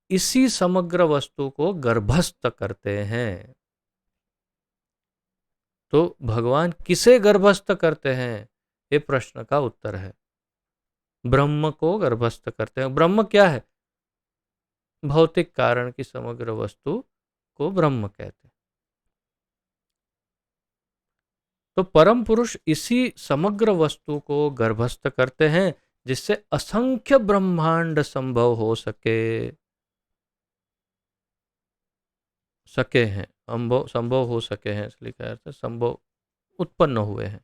इसी समग्र वस्तु को गर्भस्थ करते हैं। तो भगवान किसे गर्भस्थ करते हैं, ये प्रश्न का उत्तर है। ब्रह्म को गर्भस्थ करते हैं। ब्रह्म क्या है? भौतिक कारण की समग्र वस्तु को ब्रह्म कहते हैं। तो परम पुरुष इसी समग्र वस्तु को गर्भस्थ करते हैं, जिससे असंख्य ब्रह्मांड संभव हो सके हैं, संभव हो सके हैं, इसलिए कह रहे थे संभव उत्पन्न हुए हैं।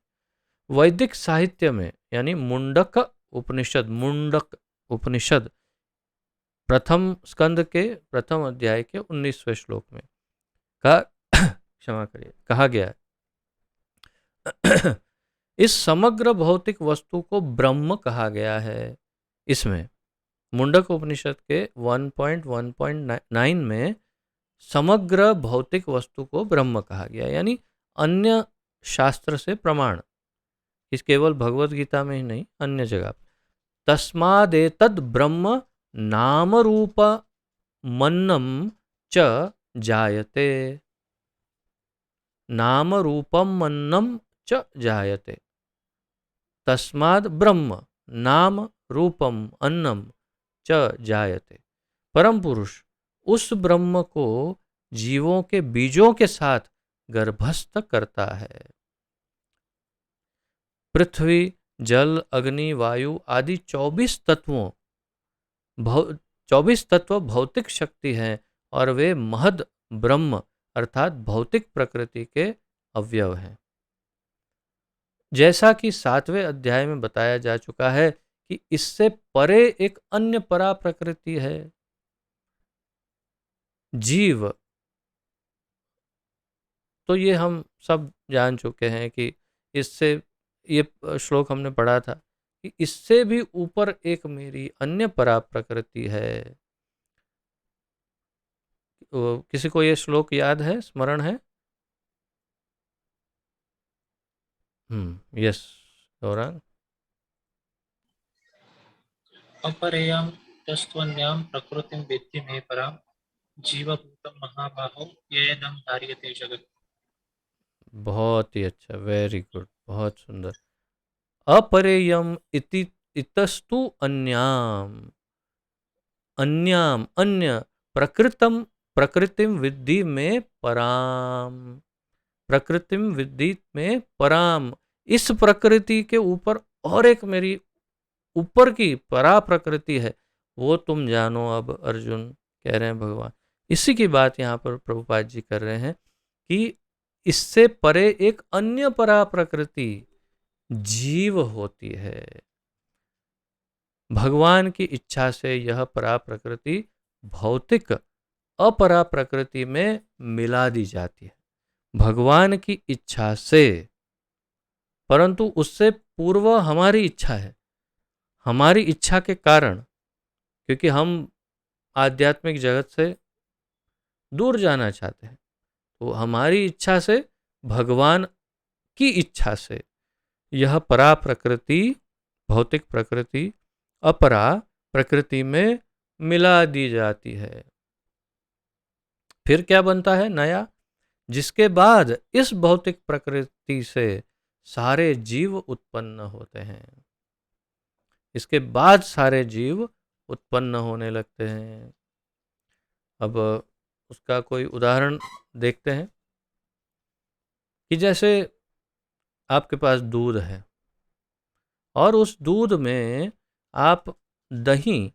वैदिक साहित्य में यानी मुंडक उपनिषद प्रथम स्कंद के प्रथम अध्याय के 19वें श्लोक में क्षमा करिए, कहा गया है इस समग्र भौतिक वस्तु को ब्रह्म कहा गया है। इसमें मुंडक उपनिषद के 1.1.9 में समग्र भौतिक वस्तु को ब्रह्म कहा गया, यानी अन्य शास्त्र से प्रमाण, इस केवल भगवत गीता में ही नहीं, अन्य जगह। तस्मादेतद ब्रह्म नाम रूप मन्नम च जायते। नाम रूपम मन्नम च जायते। तस्माद ब्रह्म नाम रूपम अन्नम च जायते। परम पुरुष उस ब्रह्म को जीवों के बीजों के साथ गर्भस्थ करता है। पृथ्वी, जल, अग्नि, वायु आदि 24 तत्व भौतिक शक्ति हैं और वे महद ब्रह्म अर्थात भौतिक प्रकृति के अवयव हैं। जैसा कि 7वें अध्याय में बताया जा चुका है कि इससे परे एक अन्य परा प्रकृति है। जीव, तो ये हम सब जान चुके हैं कि इससे, ये श्लोक हमने पढ़ा था कि इससे भी ऊपर एक मेरी अन्य परा प्रकृति है। किसी को ये श्लोक याद है, स्मरण है? यस, गौरांग। अपरेयं तस्त्वन्यां प्रकृतिं वेत्ति मे परां जीवभूतं महाबाहो येनं धार्यते जगत्। बहुत ही अच्छा, वेरी गुड, बहुत सुंदर। अपरेयम इति इतस्तु अन्याम, अन्याम अन्य, प्रकृतम प्रकृतिम विद्धि में पराम, प्रकृतिम विद्धि में पराम, इस प्रकृति के ऊपर और एक मेरी ऊपर की परा प्रकृति है, वो तुम जानो। अब अर्जुन कह रहे हैं भगवान, इसी की बात यहाँ पर प्रभुपाद जी कर रहे हैं कि इससे परे एक अन्य परा प्रकृति जीव होती है। भगवान की इच्छा से यह परा प्रकृति भौतिक अपरा प्रकृति में मिला दी जाती है, भगवान की इच्छा से। परंतु उससे पूर्व हमारी इच्छा है, हमारी इच्छा के कारण, क्योंकि हम आध्यात्मिक जगत से दूर जाना चाहते हैं, तो हमारी इच्छा से, भगवान की इच्छा से यह परा प्रकृति, भौतिक प्रकृति अपरा प्रकृति में मिला दी जाती है। फिर क्या बनता है नया, जिसके बाद इस भौतिक प्रकृति से सारे जीव उत्पन्न होते हैं। इसके बाद सारे जीव उत्पन्न होने लगते हैं। अब उसका कोई उदाहरण देखते हैं कि जैसे आपके पास दूध है और उस दूध में आप दही,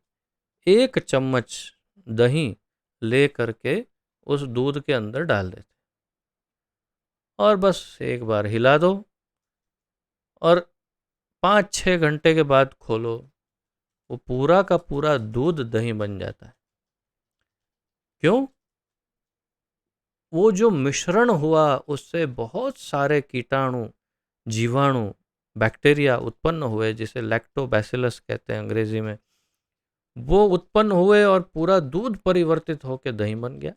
1 चम्मच दही ले करके उस दूध के अंदर डाल देते और बस एक बार हिला दो और 5-6 घंटे के बाद खोलो, वो पूरा का पूरा दूध दही बन जाता है। क्यों? वो जो मिश्रण हुआ उससे बहुत सारे कीटाणु, जीवाणु, बैक्टीरिया उत्पन्न हुए, जिसे लैक्टोबैसिलस कहते हैं अंग्रेजी में, वो उत्पन्न हुए और पूरा दूध परिवर्तित होकर दही बन गया।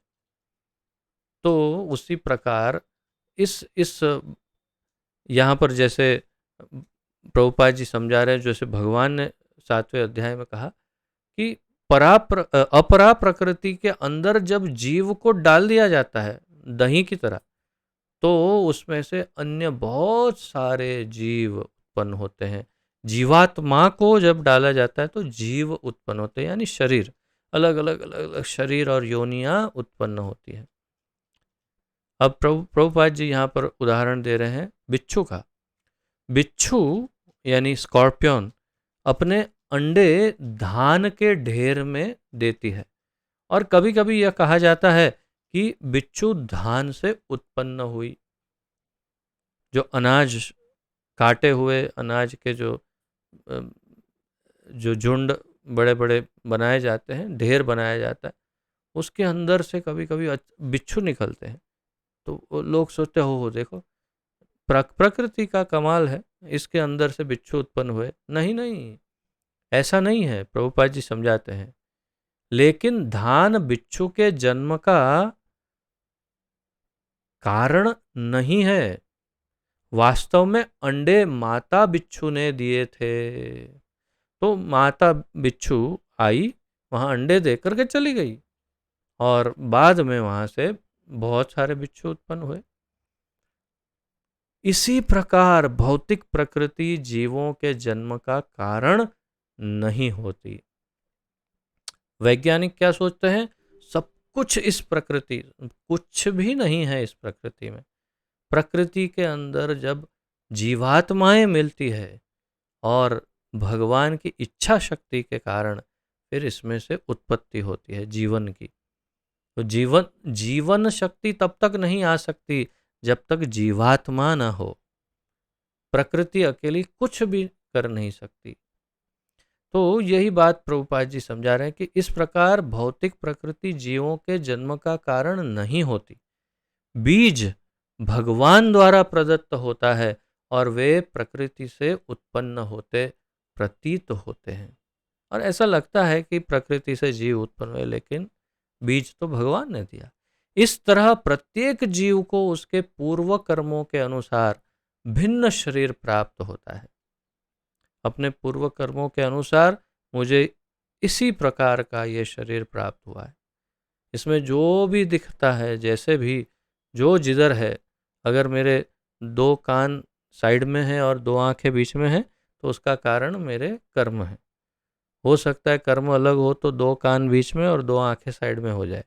तो उसी प्रकार इस यहाँ पर जैसे प्रभुपाद जी समझा रहे हैं, जैसे भगवान ने 7वें अध्याय में कहा कि अपरा प्रकृति के अंदर जब जीव को डाल दिया जाता है दही की तरह, तो उसमें से अन्य बहुत सारे जीव उत्पन्न होते हैं। जीवात्मा को जब डाला जाता है तो जीव उत्पन्न होते हैं, यानी शरीर, अलग अलग अलग अलग शरीर और योनियां उत्पन्न होती है। अब प्रभुपाद जी यहाँ पर उदाहरण दे रहे हैं बिच्छू का। बिच्छू यानी स्कॉर्पियन अपने अंडे धान के ढेर में देती है, और कभी कभी यह कहा जाता है कि बिच्छू धान से उत्पन्न हुई। जो अनाज, काटे हुए अनाज के जो झुंड बड़े बड़े बनाए जाते हैं, ढेर बनाया जाता है, उसके अंदर से कभी कभी बिच्छू निकलते हैं। तो लोग सोचते हो देखो प्रकृति का कमाल है, इसके अंदर से बिच्छू उत्पन्न हुए। नहीं नहीं, ऐसा नहीं है, प्रभुपाद जी समझाते हैं। लेकिन धान बिच्छू के जन्म का कारण नहीं है, वास्तव में अंडे माता बिच्छू ने दिए थे। तो माता बिच्छू आई, वहां अंडे दे करके चली गई और बाद में वहां से बहुत सारे बिच्छू उत्पन्न हुए। इसी प्रकार भौतिक प्रकृति जीवों के जन्म का कारण नहीं होती। वैज्ञानिक क्या सोचते हैं, सब कुछ इस प्रकृति, कुछ भी नहीं है इस प्रकृति में। प्रकृति के अंदर जब जीवात्माएं मिलती है और भगवान की इच्छा शक्ति के कारण फिर इसमें से उत्पत्ति होती है जीवन की। तो जीवन जीवन शक्ति तब तक नहीं आ सकती जब तक जीवात्मा ना हो। प्रकृति अकेली कुछ भी कर नहीं सकती। तो यही बात प्रभुपाद जी समझा रहे हैं कि इस प्रकार भौतिक प्रकृति जीवों के जन्म का कारण नहीं होती। बीज भगवान द्वारा प्रदत्त होता है और वे प्रकृति से उत्पन्न होते प्रतीत होते हैं। और ऐसा लगता है कि प्रकृति से जीव उत्पन्न हुए, लेकिन बीज तो भगवान ने दिया। इस तरह प्रत्येक जीव को उसके पूर्व कर्मों के अनुसार भिन्न शरीर प्राप्त होता है। अपने पूर्व कर्मों के अनुसार मुझे इसी प्रकार का ये शरीर प्राप्त हुआ है। इसमें जो भी दिखता है, जैसे भी जो जिधर है, अगर मेरे 2 कान साइड में है और 2 आंखें बीच में है तो उसका कारण मेरे कर्म है। हो सकता है कर्म अलग हो तो 2 कान बीच में और 2 आंखें साइड में हो जाए।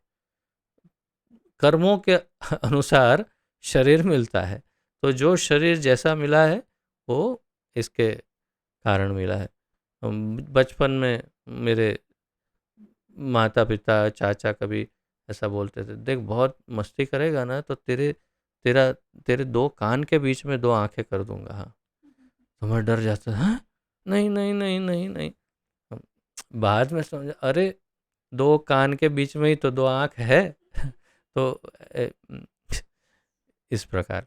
कर्मों के अनुसार शरीर मिलता है। तो जो शरीर जैसा मिला है वो इसके कारण मिला है। बचपन में मेरे माता पिता चाचा कभी ऐसा बोलते थे, देख बहुत मस्ती करेगा ना तो तेरे 2 कान के बीच में 2 आंखें कर दूंगा। हाँ, तो मैं डर जाता, हाँ नहीं नहीं नहीं नहीं नहीं। बाद में समझा, अरे 2 कान के बीच में ही तो 2 आंख है। तो इस प्रकार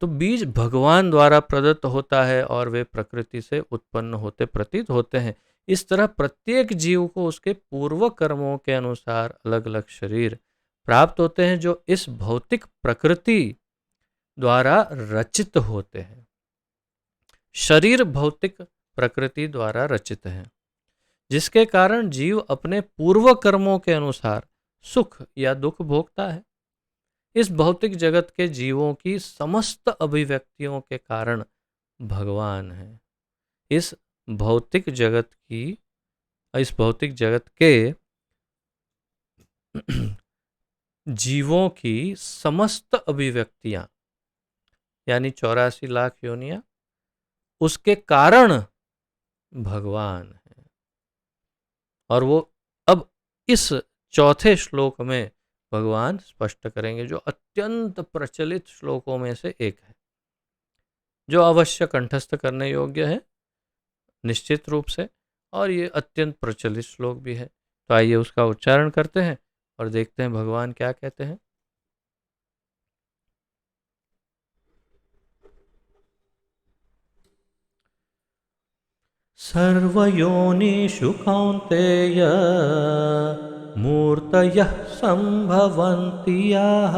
तो बीज भगवान द्वारा प्रदत्त होता है और वे प्रकृति से उत्पन्न होते प्रतीत होते हैं। इस तरह प्रत्येक जीव को उसके पूर्व कर्मों के अनुसार अलग अलग शरीर प्राप्त होते हैं जो इस भौतिक प्रकृति द्वारा रचित होते हैं। शरीर भौतिक प्रकृति द्वारा रचित है, जिसके कारण जीव अपने पूर्व कर्मों के अनुसार सुख या दुख भोगता है। इस भौतिक जगत के जीवों की समस्त अभिव्यक्तियों के कारण भगवान है। इस भौतिक जगत के जीवों की समस्त अभिव्यक्तियां यानी 84 लाख योनियां उसके कारण भगवान है। और वो अब इस चौथे श्लोक में भगवान स्पष्ट करेंगे, जो अत्यंत प्रचलित श्लोकों में से एक है, जो अवश्य कंठस्थ करने योग्य है निश्चित रूप से, और ये अत्यंत प्रचलित श्लोक भी है। तो आइए उसका उच्चारण करते हैं और देखते हैं भगवान क्या कहते हैं। सर्वयोनिषु कौन्तेय मूर्तयः सम्भवन्ति याः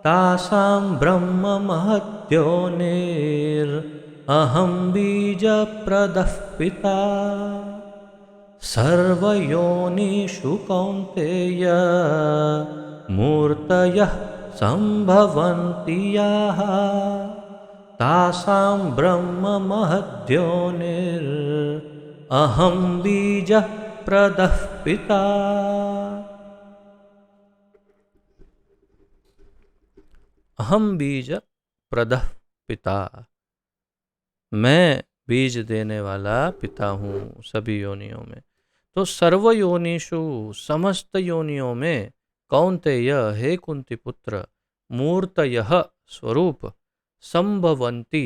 तासां ब्रह्म महद्योनिरहं बीजप्रदः पिता। सर्वयोनिषु कौन्तेय मूर्तयः सम्भवन्ति याः तासां ब्रह्म महद्योनिरहं बीजप्रदः पिता। अहम बीज प्रदः पिता, मैं बीज देने वाला पिता हूँ सभी योनियों में। तो सर्व योनिषु समस्त योनियों में कौन्तेय हे कुंती पुत्र मूर्तयः स्वरूप संभवंती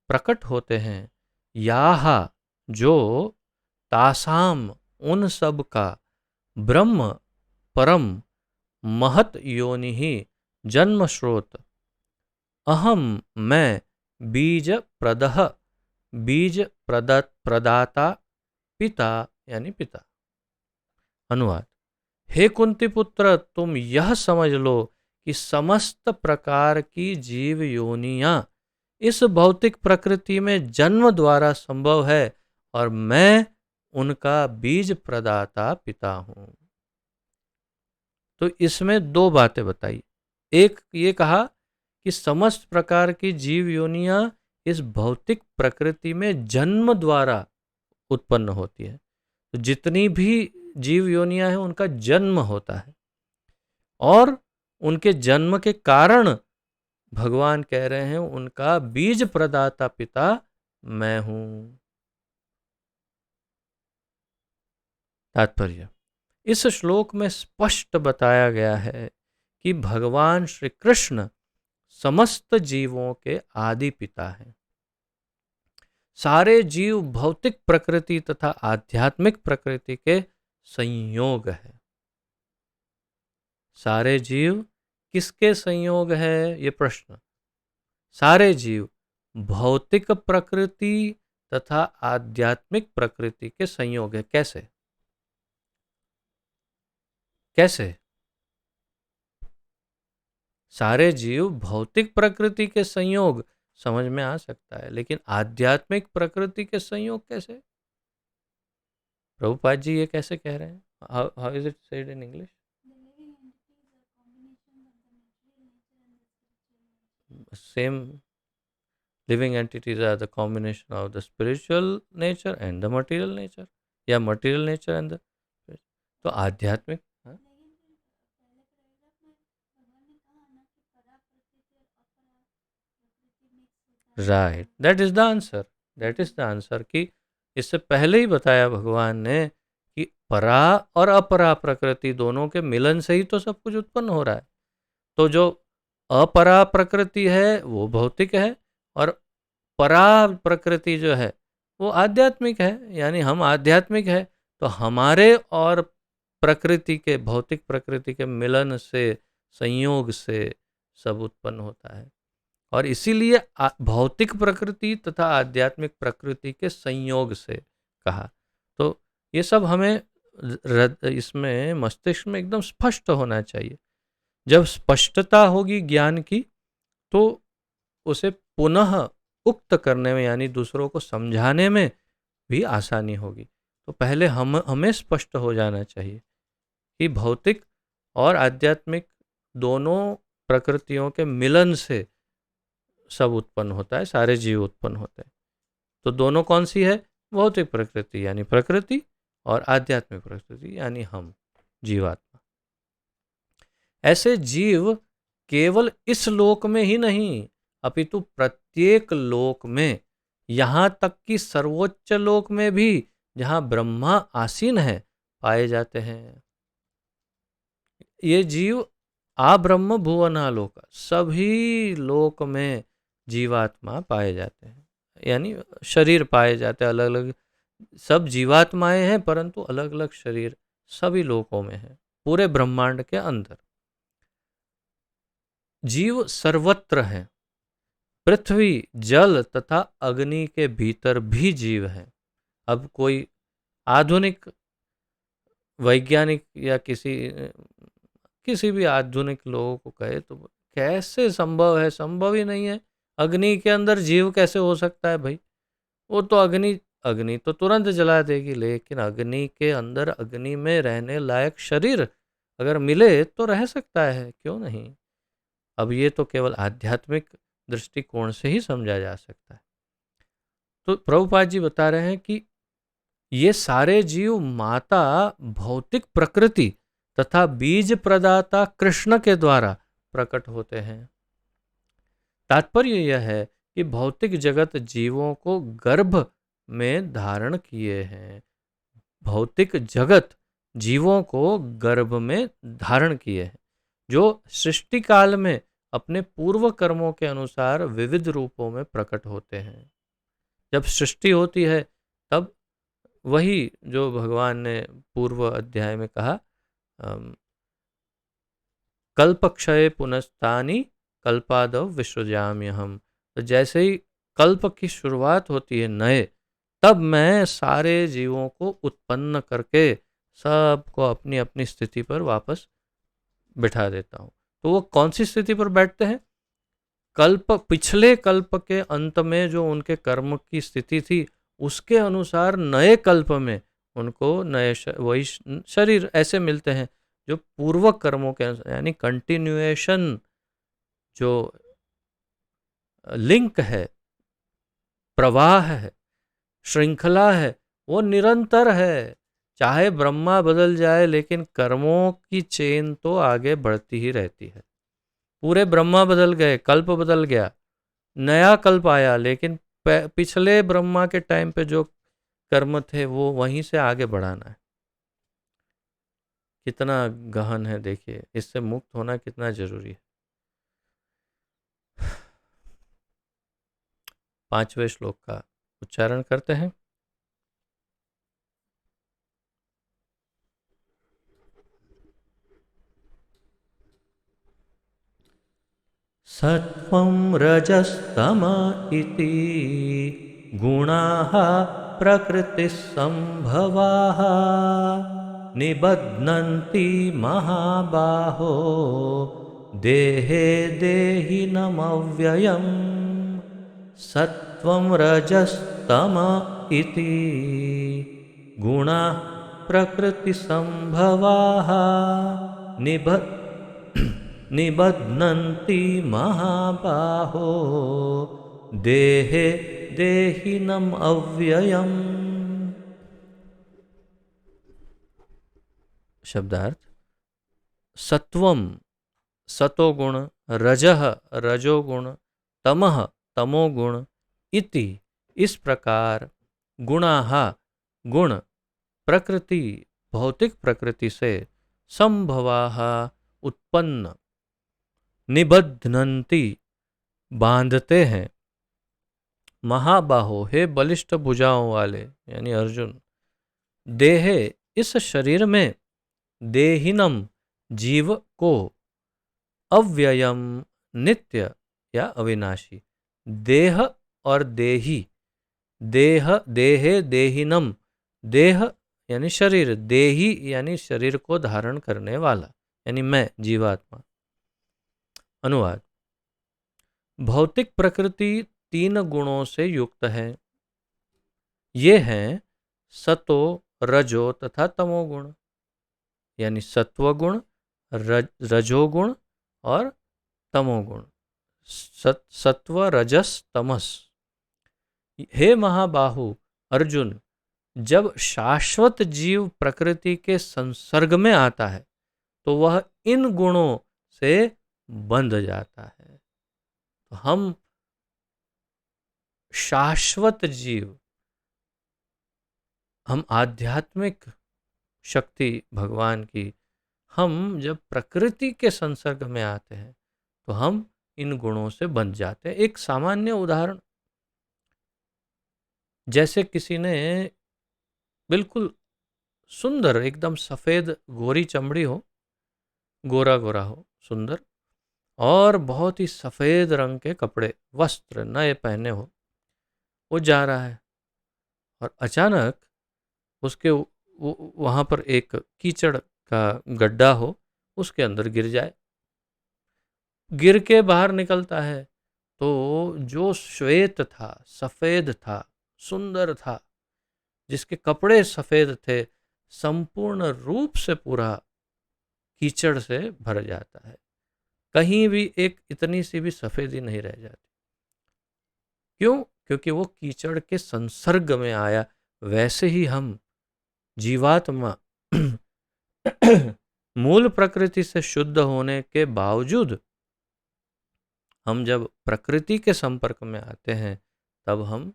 प्रकट होते हैं, याह जो तासाम उन सब का ब्रह्म परम महत योनि ही जन्म स्रोत अहम मैं बीज प्रदह बीज प्रदाता पिता यानी पिता। अनुवाद, हे कुंती पुत्र तुम यह समझ लो कि समस्त प्रकार की जीव योनियां इस भौतिक प्रकृति में जन्म द्वारा संभव है और मैं उनका बीज प्रदाता पिता हूं। तो इसमें 2 बातें बताई। एक ये कहा कि समस्त प्रकार की जीव योनियां इस भौतिक प्रकृति में जन्म द्वारा उत्पन्न होती है। तो जितनी भी जीव योनियां हैं उनका जन्म होता है, और उनके जन्म के कारण भगवान कह रहे हैं उनका बीज प्रदाता पिता मैं हूं। तात्पर्य, इस श्लोक में स्पष्ट बताया गया है कि भगवान श्री कृष्ण समस्त जीवों के आदि पिता हैं। सारे जीव भौतिक प्रकृति तथा आध्यात्मिक प्रकृति के संयोग है। सारे जीव किसके संयोग है, ये प्रश्न। सारे जीव भौतिक प्रकृति तथा आध्यात्मिक प्रकृति के संयोग है। कैसे कैसे सारे जीव भौतिक प्रकृति के संयोग समझ में आ सकता है, लेकिन आध्यात्मिक प्रकृति के संयोग कैसे? प्रभुपाद जी ये कैसे कह रहे हैं? How is it said in English? Same living entities are the combination of the spiritual nature and the material nature, या material nature and the तो आध्यात्मिक, right, that is the answer. That is the answer कि इससे पहले ही बताया भगवान ने कि परा और अपरा प्रकृति दोनों के मिलन से ही तो सब कुछ उत्पन्न हो रहा है। तो जो अपरा प्रकृति है वो भौतिक है, और परा प्रकृति जो है वो आध्यात्मिक है, यानी हम आध्यात्मिक है। तो हमारे और प्रकृति के, भौतिक प्रकृति के मिलन से, संयोग से सब उत्पन्न होता है, और इसीलिए भौतिक प्रकृति तथा आध्यात्मिक प्रकृति के संयोग से कहा। तो ये सब हमें इसमें मस्तिष्क में एकदम स्पष्ट होना चाहिए। जब स्पष्टता होगी ज्ञान की तो उसे पुनः उक्त करने में, यानी दूसरों को समझाने में भी आसानी होगी। तो पहले हमें स्पष्ट हो जाना चाहिए कि भौतिक और आध्यात्मिक दोनों प्रकृतियों के मिलन से सब उत्पन्न होता है, सारे जीव उत्पन्न होते हैं। तो दोनों कौन सी है? भौतिक प्रकृति यानी प्रकृति, और आध्यात्मिक प्रकृति यानी हम जीवात्मा। ऐसे जीव केवल इस लोक में ही नहीं अपितु प्रत्येक लोक में, यहाँ तक कि सर्वोच्च लोक में भी जहाँ ब्रह्मा आसीन है पाए जाते हैं। ये जीव आ ब्रह्म भुवनालोक, सभी लोक में जीवात्मा पाए जाते हैं, यानी शरीर पाए जाते हैं। अलग अलग सब जीवात्माएं हैं, परंतु अलग अलग शरीर सभी लोकों में है, पूरे ब्रह्मांड के अंदर। जीव सर्वत्र है। पृथ्वी, जल तथा अग्नि के भीतर भी जीव है। अब कोई आधुनिक वैज्ञानिक या किसी भी आधुनिक लोगों को कहे तो कैसे संभव है? संभव ही नहीं है। अग्नि के अंदर जीव कैसे हो सकता है भाई? वो तो अग्नि तो तुरंत जला देगी, लेकिन अग्नि के अंदर, अग्नि में रहने लायक शरीर अगर मिले तो रह सकता है, क्यों नहीं? अब ये तो केवल आध्यात्मिक दृष्टिकोण से ही समझा जा सकता है। तो प्रभुपाद जी बता रहे हैं कि ये सारे जीव माता भौतिक प्रकृति तथा बीज प्रदाता कृष्ण के द्वारा प्रकट होते हैं। तात्पर्य यह है कि भौतिक जगत जीवों को गर्भ में धारण किए हैं। भौतिक जगत जीवों को गर्भ में धारण किए हैं, जो सृष्टि काल में अपने पूर्व कर्मों के अनुसार विविध रूपों में प्रकट होते हैं। जब सृष्टि होती है तब वही जो भगवान ने पूर्व अध्याय में कहा, कल्पक्षय पुनस्तानि कल्पादव विसृजाम्यहम्। तो जैसे ही कल्प की शुरुआत होती है नए, तब मैं सारे जीवों को उत्पन्न करके सबको अपनी अपनी स्थिति पर वापस बिठा देता हूँ। तो वो कौन सी स्थिति पर बैठते हैं? पिछले कल्प के अंत में जो उनके कर्म की स्थिति थी उसके अनुसार नए कल्प में उनको नए वही शरीर ऐसे मिलते हैं जो पूर्व कर्मों के अनुसार, यानी कंटिन्यूएशन, जो लिंक है, प्रवाह है, श्रृंखला है, वो निरंतर है। चाहे ब्रह्मा बदल जाए लेकिन कर्मों की चेन तो आगे बढ़ती ही रहती है। पूरे ब्रह्मा बदल गए, कल्प बदल गया, नया कल्प आया, लेकिन पिछले ब्रह्मा के टाइम पे जो कर्म थे वो वहीं से आगे बढ़ाना है। कितना गहन है देखिए, इससे मुक्त होना कितना जरूरी है। 5वें श्लोक का उच्चारण करते हैं। सत्वं रजस्तम इति गुणाः प्रकृतिसम्भवाः निबध्नन्ति महाबाहो देहे देहिनमव्ययम्। सत्वं रजस्तम इति गुणाः प्रकृतिसम्भवाः निबध्नन्ति महाबाहो देहे देहिनम अव्ययम्। शब्दार्थ। सत्वम सतोगुण, रजः रजोगुण, तमः तमोगुण, इति इस प्रकार, गुणाः गुण, प्रकृति भौतिक प्रकृति से, संभवाः उत्पन्न, निबध्नन्ति बांधते हैं, महाबाहो हे बलिष्ठ भुजाओं वाले यानी अर्जुन, देहे इस शरीर में, देहिनम जीव को, अव्ययम नित्य या अविनाशी, देह और देही, देह देहे देहिनम, देह यानी शरीर, देही यानी शरीर को धारण करने वाला यानी मैं जीवात्मा। अनुवाद। भौतिक प्रकृति 3 गुणों से युक्त है। ये हैं सतो, रजो तथा तमोगुण, यानी सत्वगुण, रजोगुण और तमोगुण। सत्व रजस तमस। हे महाबाहु अर्जुन, जब शाश्वत जीव प्रकृति के संसर्ग में आता है तो वह इन गुणों से बंध जाता है। तो हम शाश्वत जीव, हम आध्यात्मिक शक्ति भगवान की, हम जब प्रकृति के संसर्ग में आते हैं तो हम इन गुणों से बंध जाते हैं। एक सामान्य उदाहरण, जैसे किसी ने बिल्कुल सुंदर एकदम सफ़ेद गोरी चमड़ी हो, गोरा गोरा हो सुंदर, और बहुत ही सफ़ेद रंग के कपड़े वस्त्र नए पहने हो, वो जा रहा है और अचानक उसके वहाँ पर एक कीचड़ का गड्ढा हो, उसके अंदर गिर जाए। गिर के बाहर निकलता है तो जो श्वेत था, सफ़ेद था, सुंदर था, जिसके कपड़े सफ़ेद थे, संपूर्ण रूप से पूरा कीचड़ से भर जाता है। कहीं भी एक इतनी सी भी सफ़ेदी नहीं रह जाती। क्यों? क्योंकि वो कीचड़ के संसर्ग में आया। वैसे ही हम जीवात्मा मूल प्रकृति से शुद्ध होने के बावजूद हम जब प्रकृति के संपर्क में आते हैं तब हम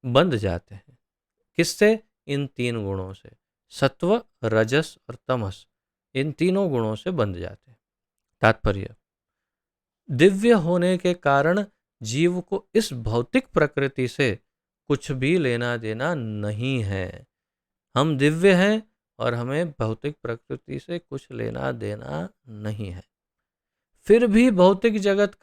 बंध जाते हैं। किससे? इन 3 गुणों से, सत्व, रजस और तमस, इन तीनों गुणों से बंध जाते हैं। तात्पर्य, दिव्य होने के कारण जीव को इस भौतिक प्रकृति से कुछ भी लेना देना नहीं है। हम दिव्य हैं और हमें भौतिक प्रकृति से कुछ लेना देना नहीं है। फिर भी भौतिक जगत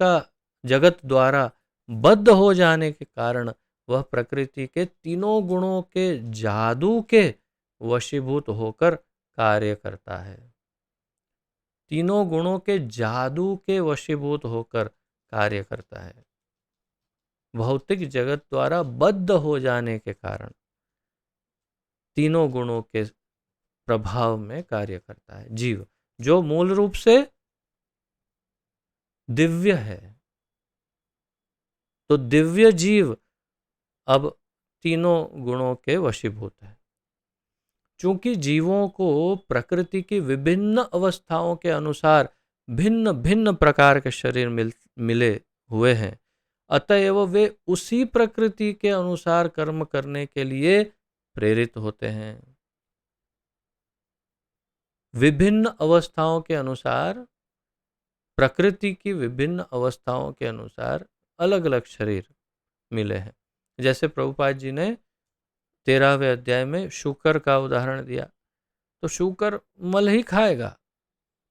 द्वारा बद्ध हो जाने के कारण वह प्रकृति के तीनों गुणों के जादू के वशीभूत होकर कार्य करता है। तीनों गुणों के जादू के वशीभूत होकर कार्य करता है। भौतिक जगत द्वारा बद्ध हो जाने के कारण तीनों गुणों के प्रभाव में कार्य करता है जीव, जो मूल रूप से दिव्य है। तो दिव्य जीव अब तीनों गुणों के वशीभूत है। चूंकि जीवों को प्रकृति की विभिन्न अवस्थाओं के अनुसार भिन्न भिन्न प्रकार के शरीर मिले हुए हैं, अतएव वे उसी प्रकृति के अनुसार कर्म करने के लिए प्रेरित होते हैं। विभिन्न अवस्थाओं के अनुसार, प्रकृति की विभिन्न अवस्थाओं के अनुसार अलग अलग शरीर मिले हैं। जैसे प्रभुपाद जी ने 13वें अध्याय में शुकर का उदाहरण दिया, तो शुकर मल ही खाएगा,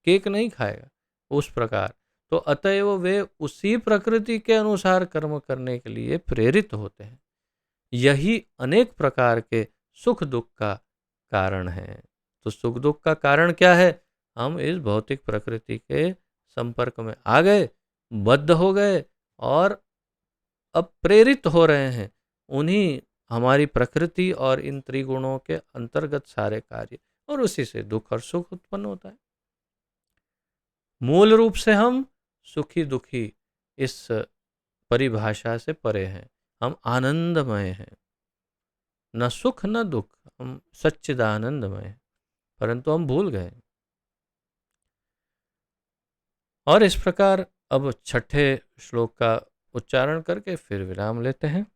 केक नहीं खाएगा। उस प्रकार तो अतएव वे उसी प्रकृति के अनुसार कर्म करने के लिए प्रेरित होते हैं। यही अनेक प्रकार के सुख दुख का कारण है। तो सुख दुख का कारण क्या है? हम इस भौतिक प्रकृति के संपर्क में आ गए, बद्ध हो गए और अब प्रेरित हो रहे हैं उन्हीं हमारी प्रकृति और इन त्रिगुणों के अंतर्गत सारे कार्य, और उसी से दुख और सुख उत्पन्न होता है। मूल रूप से हम सुखी दुखी इस परिभाषा से परे हैं। हम आनंदमय हैं, न सुख न दुख, हम सच्चिदानंदमय हैं, परंतु हम भूल गए। और इस प्रकार अब छठे श्लोक का उच्चारण करके फिर विराम लेते हैं।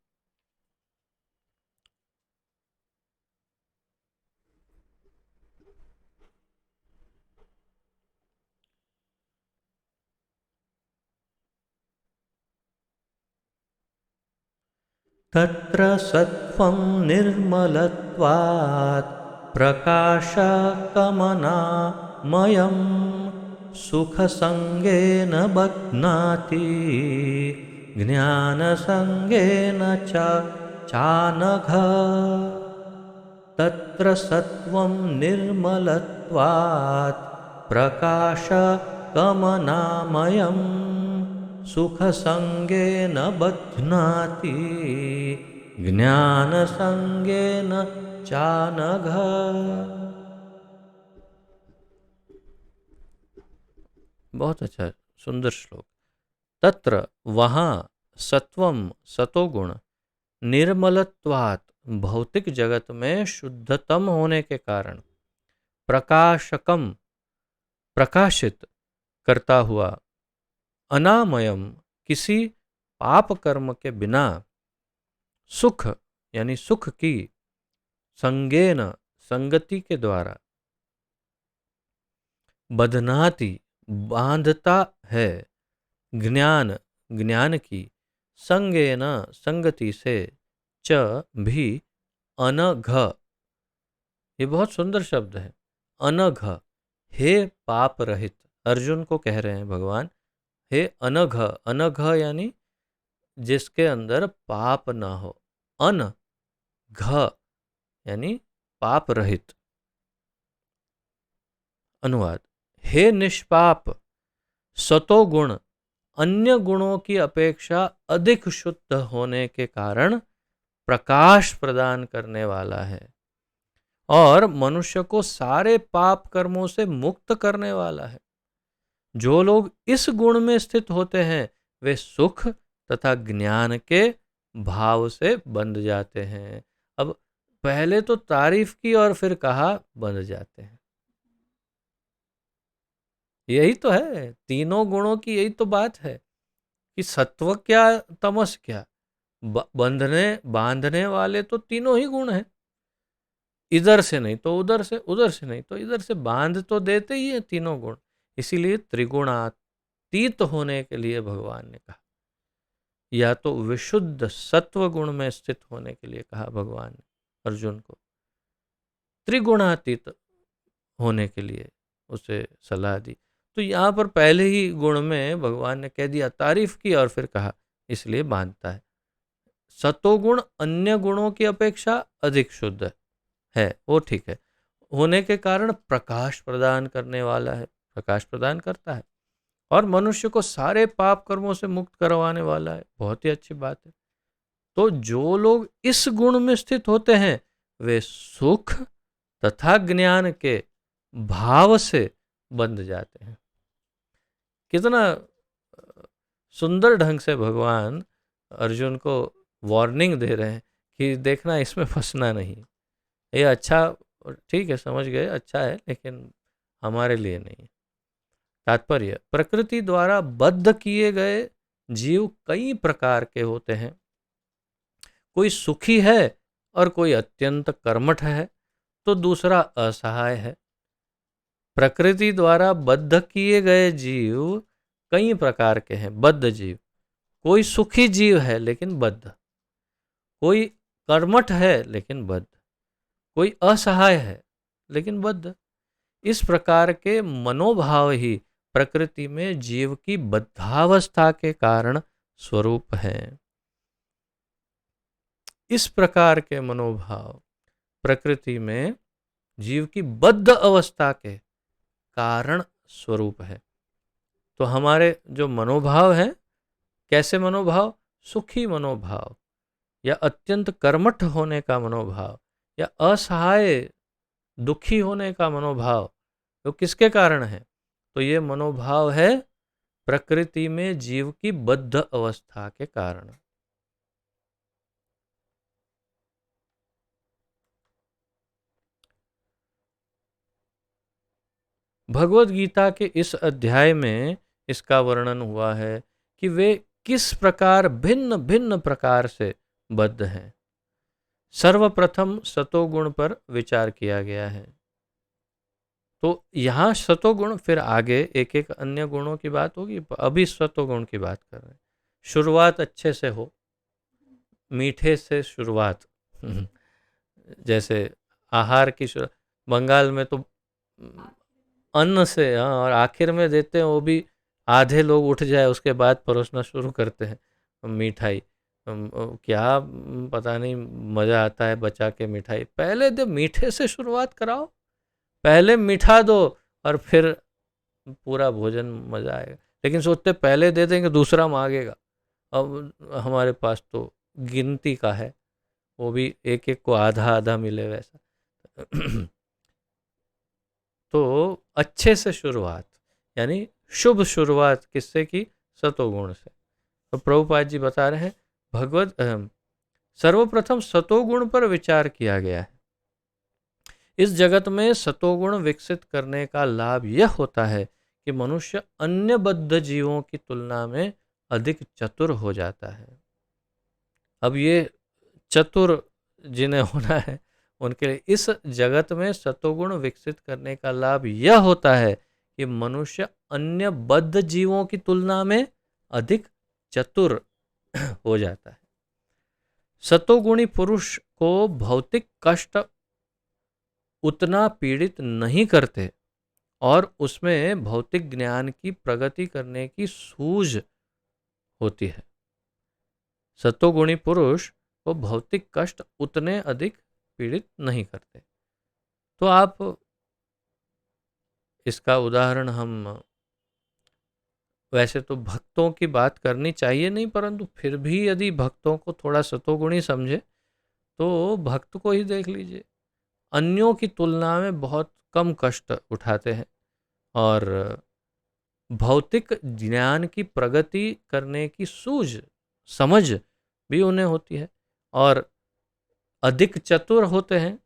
तत्र सत्त्वं निर्मलत्वात् प्रकाशकमनामयं सुखसंगेन बध्नाति ज्ञानसंगेन चानघ। तत्र सत्त्वं निर्मलत्वात् प्रकाशकमनामयं सुखसंगेन बध्नाति ज्ञानसंगेन चानघ। बहुत अच्छा, सुंदर श्लोक। तत्र वहाँ, सत्वम सतोगुण, निर्मलत्वात् भौतिक जगत में शुद्धतम होने के कारण, प्रकाशकम प्रकाशित करता हुआ, अनामयम किसी पाप कर्म के बिना, सुख यानी सुख की, संगेन संगति के द्वारा, बधनाति बांधता है, ज्ञान ज्ञान की, संगेन संगति से, च भी, अनघ। ये बहुत सुंदर शब्द है, अनघ। हे पाप रहित, अर्जुन को कह रहे हैं भगवान, हे अनघ। अनघ यानी जिसके अंदर पाप ना हो, अन घ यानी पाप रहित। अनुवाद, हे निष्पाप, सतोगुण अन्य गुणों की अपेक्षा अधिक शुद्ध होने के कारण प्रकाश प्रदान करने वाला है और मनुष्य को सारे पाप कर्मों से मुक्त करने वाला है। जो लोग इस गुण में स्थित होते हैं वे सुख तथा ज्ञान के भाव से बंध जाते हैं। अब पहले तो तारीफ की और फिर कहा बंध जाते हैं। यही तो है, तीनों गुणों की यही तो बात है कि सत्व क्या तमस क्या, बंधने बांधने वाले तो तीनों ही गुण हैं। इधर से नहीं तो उधर से, उधर से नहीं तो इधर से, बांध तो देते ही है तीनों गुण। इसीलिए त्रिगुणातीत होने के लिए भगवान ने कहा, या तो विशुद्ध सत्व गुण में स्थित होने के लिए कहा भगवान ने अर्जुन को, त्रिगुणातीत होने के लिए उसे सलाह दी। तो यहाँ पर पहले ही गुण में भगवान ने कह दिया, तारीफ की और फिर कहा, इसलिए बांधता है। सतोगुण अन्य गुणों की अपेक्षा अधिक शुद्ध है, वो ठीक है, होने के कारण प्रकाश प्रदान करने वाला है, प्रकाश प्रदान करता है और मनुष्य को सारे पाप कर्मों से मुक्त करवाने वाला है। बहुत ही अच्छी बात है। तो जो लोग इस गुण में स्थित होते हैं वे सुख तथा ज्ञान के भाव से बंध जाते हैं। कितना सुंदर ढंग से भगवान अर्जुन को वार्निंग दे रहे हैं कि देखना, इसमें फंसना नहीं। ये अच्छा ठीक है, समझ गए, अच्छा है, लेकिन हमारे लिए नहीं है। तात्पर्य, प्रकृति द्वारा बद्ध किए गए जीव कई प्रकार के होते हैं। कोई सुखी है और कोई अत्यंत कर्मठ है, तो दूसरा असहाय है। प्रकृति द्वारा बद्ध किए गए जीव कई प्रकार के हैं, बद्ध जीव। कोई सुखी जीव है लेकिन बद्ध, कोई कर्मठ है लेकिन बद्ध, कोई असहाय है लेकिन बद्ध। इस प्रकार के मनोभाव ही प्रकृति में जीव की बद्धावस्था के कारण स्वरूप है। इस प्रकार के मनोभाव प्रकृति में जीव की बद्ध अवस्था के कारण स्वरूप है। तो हमारे जो मनोभाव हैं, कैसे मनोभाव? सुखी मनोभाव, या अत्यंत कर्मठ होने का मनोभाव, या असहाय दुखी होने का मनोभाव, तो किसके कारण है? तो ये मनोभाव है प्रकृति में जीव की बद्ध अवस्था के कारण। भगवत गीता के इस अध्याय में इसका वर्णन हुआ है कि वे किस प्रकार भिन्न भिन्न प्रकार से बद्ध हैं। सर्वप्रथम सतोगुण पर विचार किया गया है। तो यहाँ सतोगुण, फिर आगे एक एक अन्य गुणों की बात होगी, अभी सतोगुण की बात कर रहे हैं। शुरुआत अच्छे से हो, मीठे से शुरुआत जैसे आहार की शुरुआत बंगाल में तो अन्न से, हाँ, और आखिर में देते हैं, वो भी आधे लोग उठ जाए उसके बाद परोसना शुरू करते हैं मिठाई। क्या पता नहीं मज़ा आता है बचा के मिठाई। पहले तो मीठे से शुरुआत कराओ, पहले मीठा दो और फिर पूरा भोजन मज़ा आएगा। लेकिन सोचते पहले दे देंगे दूसरा मांगेगा। अब हमारे पास तो गिनती का है, वो भी एक एक को आधा आधा मिले वैसा। तो अच्छे से शुरुआत, यानी शुभ शुरुआत किससे की? सतोगुण से। तो प्रभुपाद जी बता रहे हैं भगवत सर्वप्रथम सतोगुण पर विचार किया गया है। इस जगत में सतोगुण विकसित करने का लाभ यह होता है कि मनुष्य अन्य बद्ध जीवों की तुलना में अधिक चतुर हो जाता है। अब ये चतुर जिन्हें होना है उनके लिए इस जगत में सतोगुण विकसित करने का लाभ यह होता है कि मनुष्य अन्य बद्ध जीवों की तुलना में अधिक चतुर हो जाता है। सतोगुणी पुरुष को भौतिक कष्ट उतना पीड़ित नहीं करते और उसमें भौतिक ज्ञान की प्रगति करने की सूझ होती है। सतोगुणी पुरुष को भौतिक कष्ट उतने अधिक पीड़ित नहीं करते। तो आप इसका उदाहरण, हम वैसे तो भक्तों की बात करनी चाहिए नहीं, परंतु फिर भी यदि भक्तों को थोड़ा सतोगुणी समझे तो भक्त को ही देख लीजिए। अन्यों की तुलना में बहुत कम कष्ट उठाते हैं और भौतिक ज्ञान की प्रगति करने की सूझ समझ भी उन्हें होती है और अधिक चतुर होते हैं।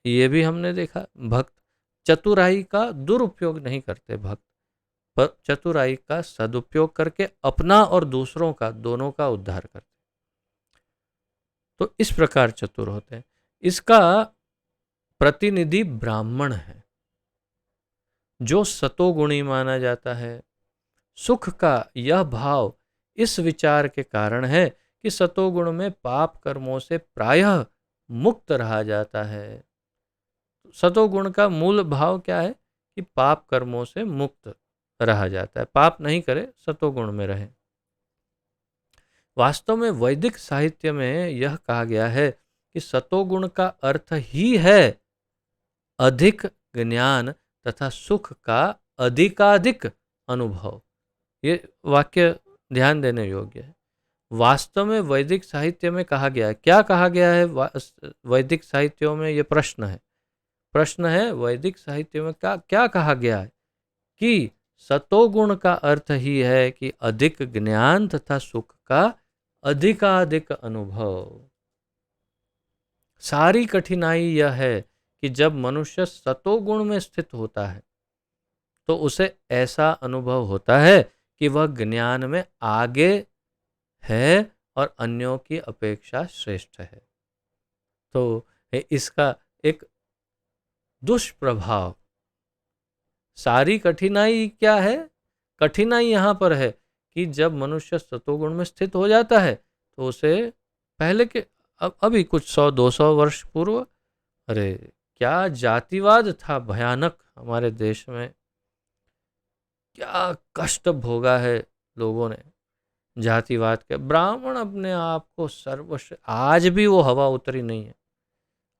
ये भी हमने देखा, भक्त चतुराई का दुरुपयोग नहीं करते, भक्त पर चतुराई का सदुपयोग करके अपना और दूसरों का, दोनों का उद्धार करते। तो इस प्रकार चतुर होते हैं। इसका प्रतिनिधि ब्राह्मण है जो सतोगुणी माना जाता है। सुख का यह भाव इस विचार के कारण है कि सतोगुण में पाप कर्मों से प्रायः मुक्त रहा जाता है। सतोगुण का मूल भाव क्या है? कि पाप कर्मों से मुक्त रहा जाता है, पाप नहीं करे, सतोगुण में रहे। वास्तव में वैदिक साहित्य में यह कहा गया है कि सतोगुण का अर्थ ही है अधिक ज्ञान तथा सुख का अधिकाधिक अनुभव। ये वाक्य ध्यान देने योग्य है। वास्तव में वैदिक साहित्य में कहा गया है। क्या कहा गया है वैदिक साहित्यों में? ये प्रश्न है वैदिक साहित्य में क्या कहा गया है? कि सतोगुण का अर्थ ही है कि अधिक ज्ञान तथा सुख का अधिकाधिक अनुभव। सारी कठिनाई यह है कि जब मनुष्य सतोगुण में स्थित होता है तो उसे ऐसा अनुभव होता है कि वह ज्ञान में आगे है और अन्यों की अपेक्षा श्रेष्ठ है। तो इसका एक दुष्प्रभाव, सारी कठिनाई क्या है? कठिनाई यहाँ पर है कि जब मनुष्य सतोगुण में स्थित हो जाता है तो उसे पहले के अभी कुछ 100-200 वर्ष पूर्व, अरे क्या जातिवाद था भयानक हमारे देश में, क्या कष्ट भोगा है लोगों ने जातिवाद के। ब्राह्मण अपने आप को सर्वश्रेष्ठ, आज भी वो हवा उतरी नहीं है।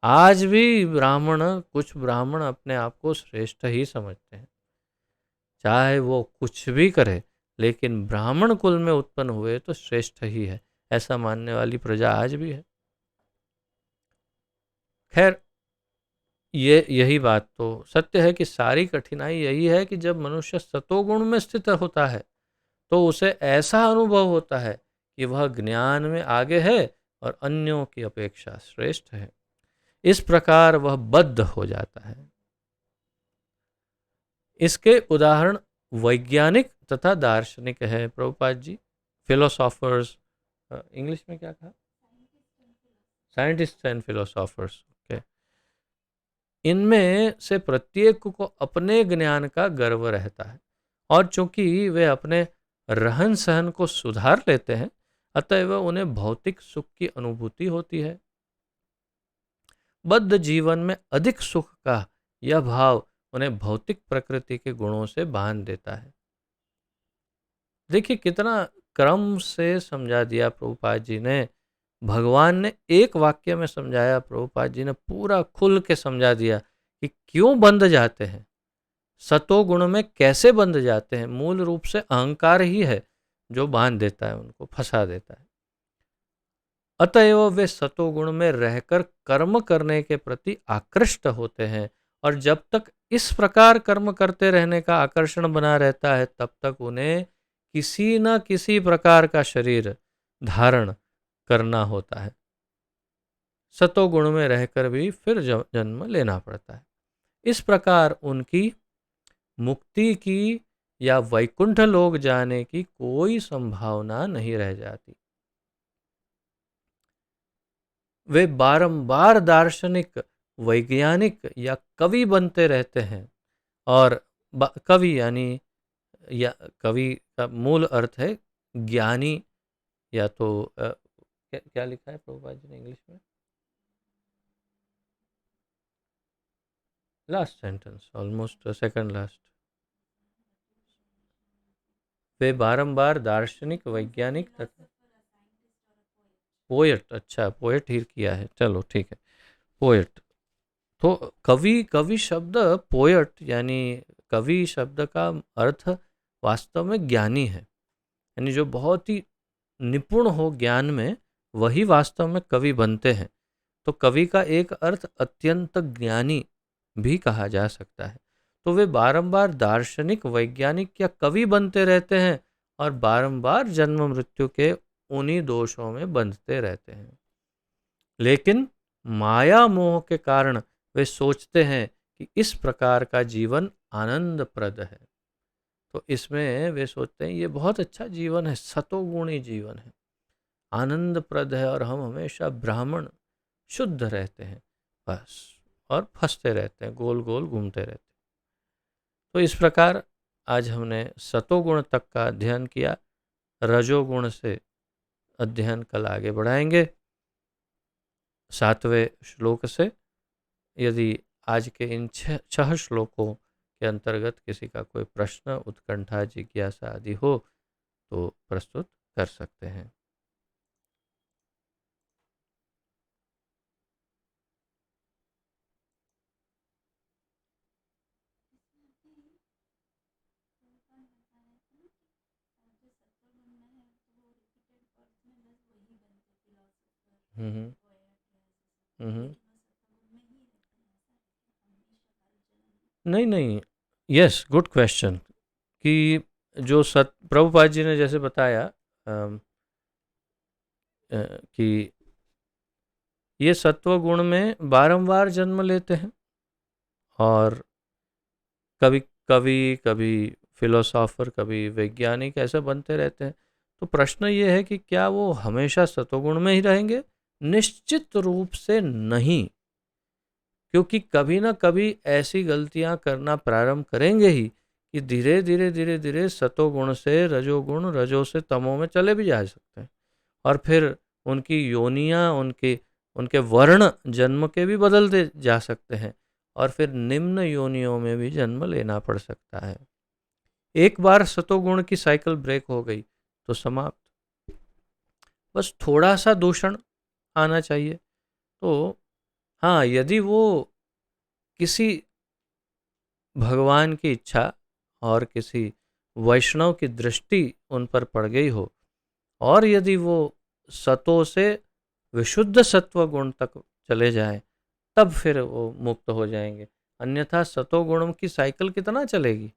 आज भी ब्राह्मण, कुछ ब्राह्मण अपने आप को श्रेष्ठ ही समझते हैं, चाहे वो कुछ भी करे, लेकिन ब्राह्मण कुल में उत्पन्न हुए तो श्रेष्ठ ही है, ऐसा मानने वाली प्रजा आज भी है। खैर, ये यही बात तो सत्य है कि सारी कठिनाई यही है कि जब मनुष्य सतोगुण में स्थित होता है तो उसे ऐसा अनुभव होता है कि वह ज्ञान में आगे है और अन्यों की अपेक्षा श्रेष्ठ है। इस प्रकार वह बद्ध हो जाता है। इसके उदाहरण वैज्ञानिक तथा दार्शनिक है प्रभुपाद जी, फिलोसॉफर्स, इंग्लिश में क्या कहा, साइंटिस्ट एंड फिलोसॉफर्स। ओके, इनमें से प्रत्येक को अपने ज्ञान का गर्व रहता है और चूंकि वे अपने रहन सहन को सुधार लेते हैं अतएव उन्हें भौतिक सुख की अनुभूति होती है। बद्ध जीवन में अधिक सुख का यह भाव उन्हें भौतिक प्रकृति के गुणों से बांध देता है। देखिए कितना क्रम से समझा दिया प्रभुपाद जी ने। भगवान ने एक वाक्य में समझाया, प्रभुपाद जी ने पूरा खुल के समझा दिया कि क्यों बंध जाते हैं, सतोगुण में कैसे बंध जाते हैं। मूल रूप से अहंकार ही है जो बांध देता है, उनको फंसा देता है। अतएव वे सतोगुण में रहकर कर्म करने के प्रति आकृष्ट होते हैं और जब तक इस प्रकार कर्म करते रहने का आकर्षण बना रहता है तब तक उन्हें किसी न किसी प्रकार का शरीर धारण करना होता है। सतोगुण में रहकर भी फिर जन्म लेना पड़ता है। इस प्रकार उनकी मुक्ति की या वैकुंठ लोक जाने की कोई संभावना नहीं रह जाती। वे बारंबार दार्शनिक, वैज्ञानिक या कवि बनते रहते हैं। और कवि यानी, या कवि का मूल अर्थ है ज्ञानी, या तो क्या लिखा है प्रभुपाद जी ने इंग्लिश में, last sentence, almost second last. वे बारंबार दार्शनिक, वैज्ञानिक तथा पोएट, अच्छा पोएट ही किया है, चलो ठीक है, पोएट। तो कवि, कवि शब्द, पोएट यानी कवि शब्द का अर्थ वास्तव में ज्ञानी है, यानी जो बहुत ही निपुण हो ज्ञान में, वही वास्तव में कवि बनते हैं। तो कवि का एक अर्थ अत्यंत ज्ञानी भी कहा जा सकता है। तो वे बारंबार दार्शनिक, वैज्ञानिक या कवि बनते रहते हैं और बारंबार जन्म मृत्यु के उन्हीं दोषों में बंधते रहते हैं। लेकिन माया मोह के कारण वे सोचते हैं कि इस प्रकार का जीवन आनंदप्रद है। तो इसमें वे सोचते हैं ये बहुत अच्छा जीवन है, सतोगुणी जीवन है, आनंदप्रद है और हम हमेशा ब्राह्मण शुद्ध रहते हैं बस, और फंसते रहते हैं, गोल गोल घूमते रहते हैं। तो इस प्रकार आज हमने सतोगुण तक का अध्ययन किया। रजोगुण से अध्ययन कल आगे बढ़ाएंगे 7वें श्लोक से। यदि आज के इन 6 श्लोकों के अंतर्गत किसी का कोई प्रश्न, उत्कंठा, जिज्ञासा आदि हो तो प्रस्तुत कर सकते हैं। हम्म हम्म नहीं नहीं, यस, गुड क्वेश्चन। कि जो प्रभुपाद जी ने जैसे बताया कि ये सत्व गुण में बारंबार जन्म लेते हैं, और कभी कवि, कभी फिलोसॉफर, कभी वैज्ञानिक ऐसे बनते रहते हैं। तो प्रश्न ये है कि क्या वो हमेशा सतोगुण में ही रहेंगे? निश्चित रूप से नहीं, क्योंकि कभी ना कभी ऐसी गलतियां करना प्रारंभ करेंगे ही कि धीरे धीरे धीरे धीरे सतोगुण से रजोगुण, रजो से तमो में चले भी जा सकते हैं। और फिर उनकी योनियां, उनके उनके वर्ण जन्म के भी बदलते जा सकते हैं, और फिर निम्न योनियों में भी जन्म लेना पड़ सकता है। एक बार सतोगुण की साइकिल ब्रेक हो गई तो समाप्त। बस थोड़ा सा दूषण आना चाहिए। तो हाँ, यदि वो किसी भगवान की इच्छा और किसी वैष्णव की दृष्टि उन पर पड़ गई हो, और यदि वो सतों से विशुद्ध सत्व गुण तक चले जाएं, तब फिर वो मुक्त हो जाएंगे। अन्यथा सतोगुण की साइकिल कितना चलेगी?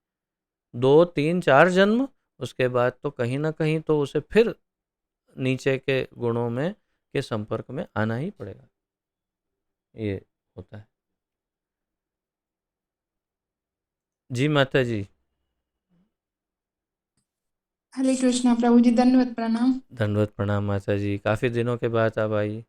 2 3 4 जन्म, उसके बाद तो कहीं ना कहीं तो उसे फिर नीचे के गुणों में के संपर्क में आना ही पड़ेगा। ये होता है। जी माता जी। हरे कृष्णा प्रभु जी, दंडवत प्रणाम। दंडवत प्रणाम माता जी, काफ़ी दिनों के बाद आप आई।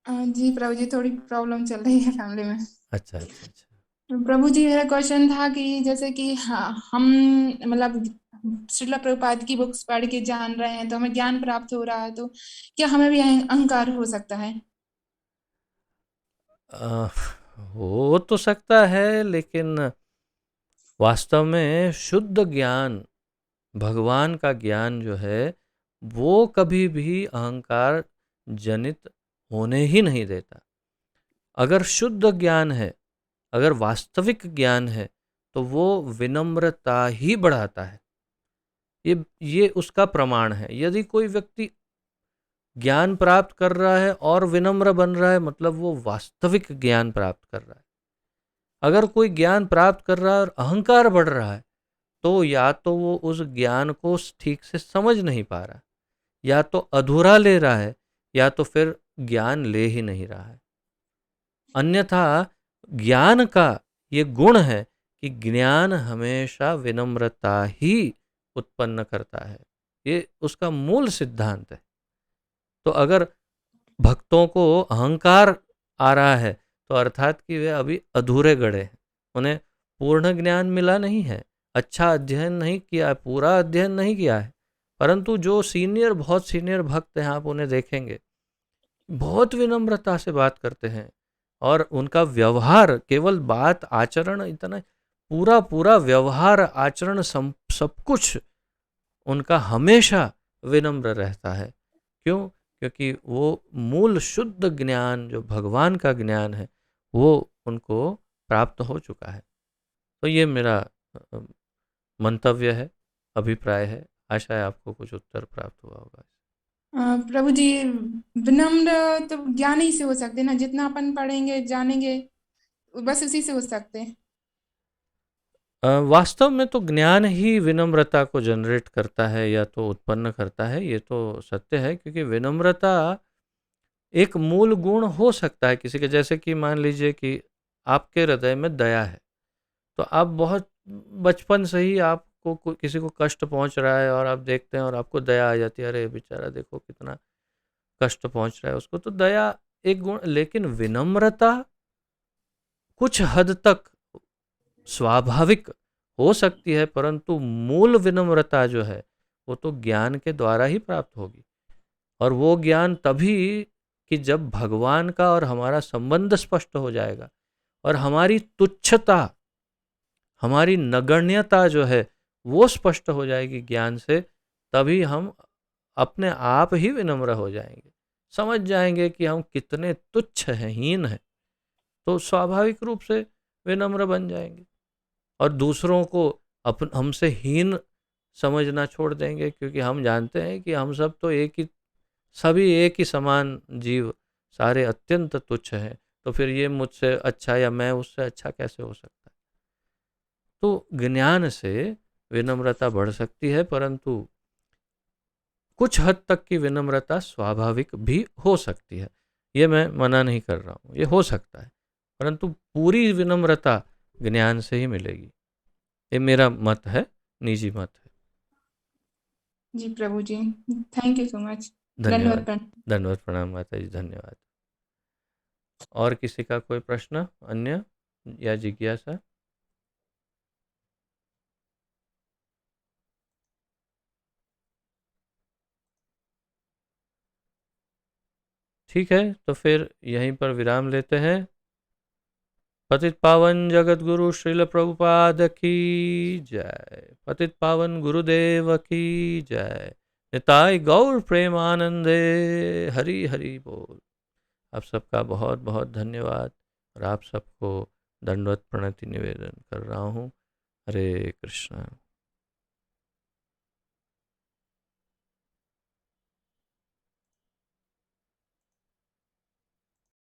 जी प्रभु जी, थोड़ी प्रॉब्लम चल रही है फैमिली में। अच्छा अच्छा अच्छा। तो प्रभु जी, मेरा क्वेश्चन था कि जैसे कि हम मतलब श्रीला प्रभुपाद की बुक्स पढ़ के जान रहे हैं, तो हमें ज्ञान प्राप्त हो रहा है, तो क्या हमें भी अहंकार हो सकता है? अ, हो तो सकता है, लेकिन वास्तव में शुद्ध ज्ञान, भगवान का ज्ञान जो है, वो कभी भी अहंकार जनित होने ही नहीं देता। अगर शुद्ध ज्ञान है, अगर वास्तविक ज्ञान है, तो वो विनम्रता ही बढ़ाता है। ये उसका प्रमाण है। यदि कोई व्यक्ति ज्ञान प्राप्त कर रहा है और विनम्र बन रहा है, मतलब वो वास्तविक ज्ञान प्राप्त कर रहा है। अगर कोई ज्ञान प्राप्त कर रहा है और अहंकार बढ़ रहा है, तो या तो वो उस ज्ञान को ठीक से समझ नहीं पा रहा, या तो अधूरा ले रहा है, या तो फिर ज्ञान ले ही नहीं रहा है। अन्यथा ज्ञान का ये गुण है कि ज्ञान हमेशा विनम्रता ही उत्पन्न करता है। ये उसका मूल सिद्धांत है। तो अगर भक्तों को अहंकार आ रहा है, तो अर्थात कि वे अभी अधूरे गड़े हैं, उन्हें पूर्ण ज्ञान मिला नहीं है, अच्छा अध्ययन नहीं किया है, पूरा अध्ययन नहीं किया है। परंतु जो सीनियर, बहुत सीनियर भक्त हैं, आप उन्हें देखेंगे बहुत विनम्रता से बात करते हैं, और उनका व्यवहार, केवल बात आचरण इतना, पूरा पूरा व्यवहार आचरण सब कुछ उनका हमेशा विनम्र रहता है। क्यों? क्योंकि वो मूल शुद्ध ज्ञान जो भगवान का ज्ञान है, वो उनको प्राप्त हो चुका है। तो ये मेरा अ, मंतव्य है, अभिप्राय है। आशा है आपको कुछ उत्तर प्राप्त हुआ होगा। प्रभु जी, विनम्र तो ज्ञान ही से हो सकते हैं ना, जितना अपन पढ़ेंगे जानेंगे बस उसी से हो सकते हैं। वास्तव में तो ज्ञान ही विनम्रता को जनरेट करता है या तो उत्पन्न करता है, ये तो सत्य है। क्योंकि विनम्रता एक मूल गुण हो सकता है किसी के। जैसे कि मान लीजिए कि आपके हृदय में दया है, तो आप बहुत बचपन से ही आपको किसी को कष्ट पहुंच रहा है और आप देखते हैं और आपको दया आ जाती है, अरे बेचारा देखो कितना कष्ट पहुंच रहा है उसको, तो दया एक गुण। लेकिन विनम्रता कुछ हद तक स्वाभाविक हो सकती है, परंतु मूल विनम्रता जो है, वो तो ज्ञान के द्वारा ही प्राप्त होगी। और वो ज्ञान तभी कि जब भगवान का और हमारा संबंध स्पष्ट हो जाएगा, और हमारी तुच्छता, हमारी नगण्यता जो है, वो स्पष्ट हो जाएगी ज्ञान से। तभी हम अपने आप ही विनम्र हो जाएंगे, समझ जाएंगे कि हम कितने तुच्छ हैं, हीन हैं। तो स्वाभाविक रूप से विनम्र बन जाएंगे, और दूसरों को हमसे हीन समझना छोड़ देंगे। क्योंकि हम जानते हैं कि हम सब तो एक ही, सभी एक ही समान जीव, सारे अत्यंत तुच्छ हैं। तो फिर ये मुझसे अच्छा या मैं उससे अच्छा कैसे हो सकता है? तो ज्ञान से विनम्रता बढ़ सकती है, परंतु कुछ हद तक की विनम्रता स्वाभाविक भी हो सकती है। ये मैं मना नहीं कर रहा हूँ, ये हो सकता है। परंतु पूरी विनम्रता ज्ञान से ही मिलेगी। ये मेरा मत है, निजी मत है। जी प्रभु जी, थैंक यू सो मच। धन्यवाद। दंडवत प्रणाम। दंडवत प्रणाम माता जी, धन्यवाद। और किसी का कोई प्रश्न अन्य या जिज्ञासा? ठीक है, तो फिर यहीं पर विराम लेते हैं। पतित पावन जगत गुरु श्रील प्रभुपाद की जय। पतित पावन गुरुदेव की जय। निताय गौर प्रेमानंदे। हरि हरि बोल। आप सबका बहुत बहुत धन्यवाद और आप सबको दंडवत प्रणति निवेदन कर रहा हूँ। हरे कृष्णा।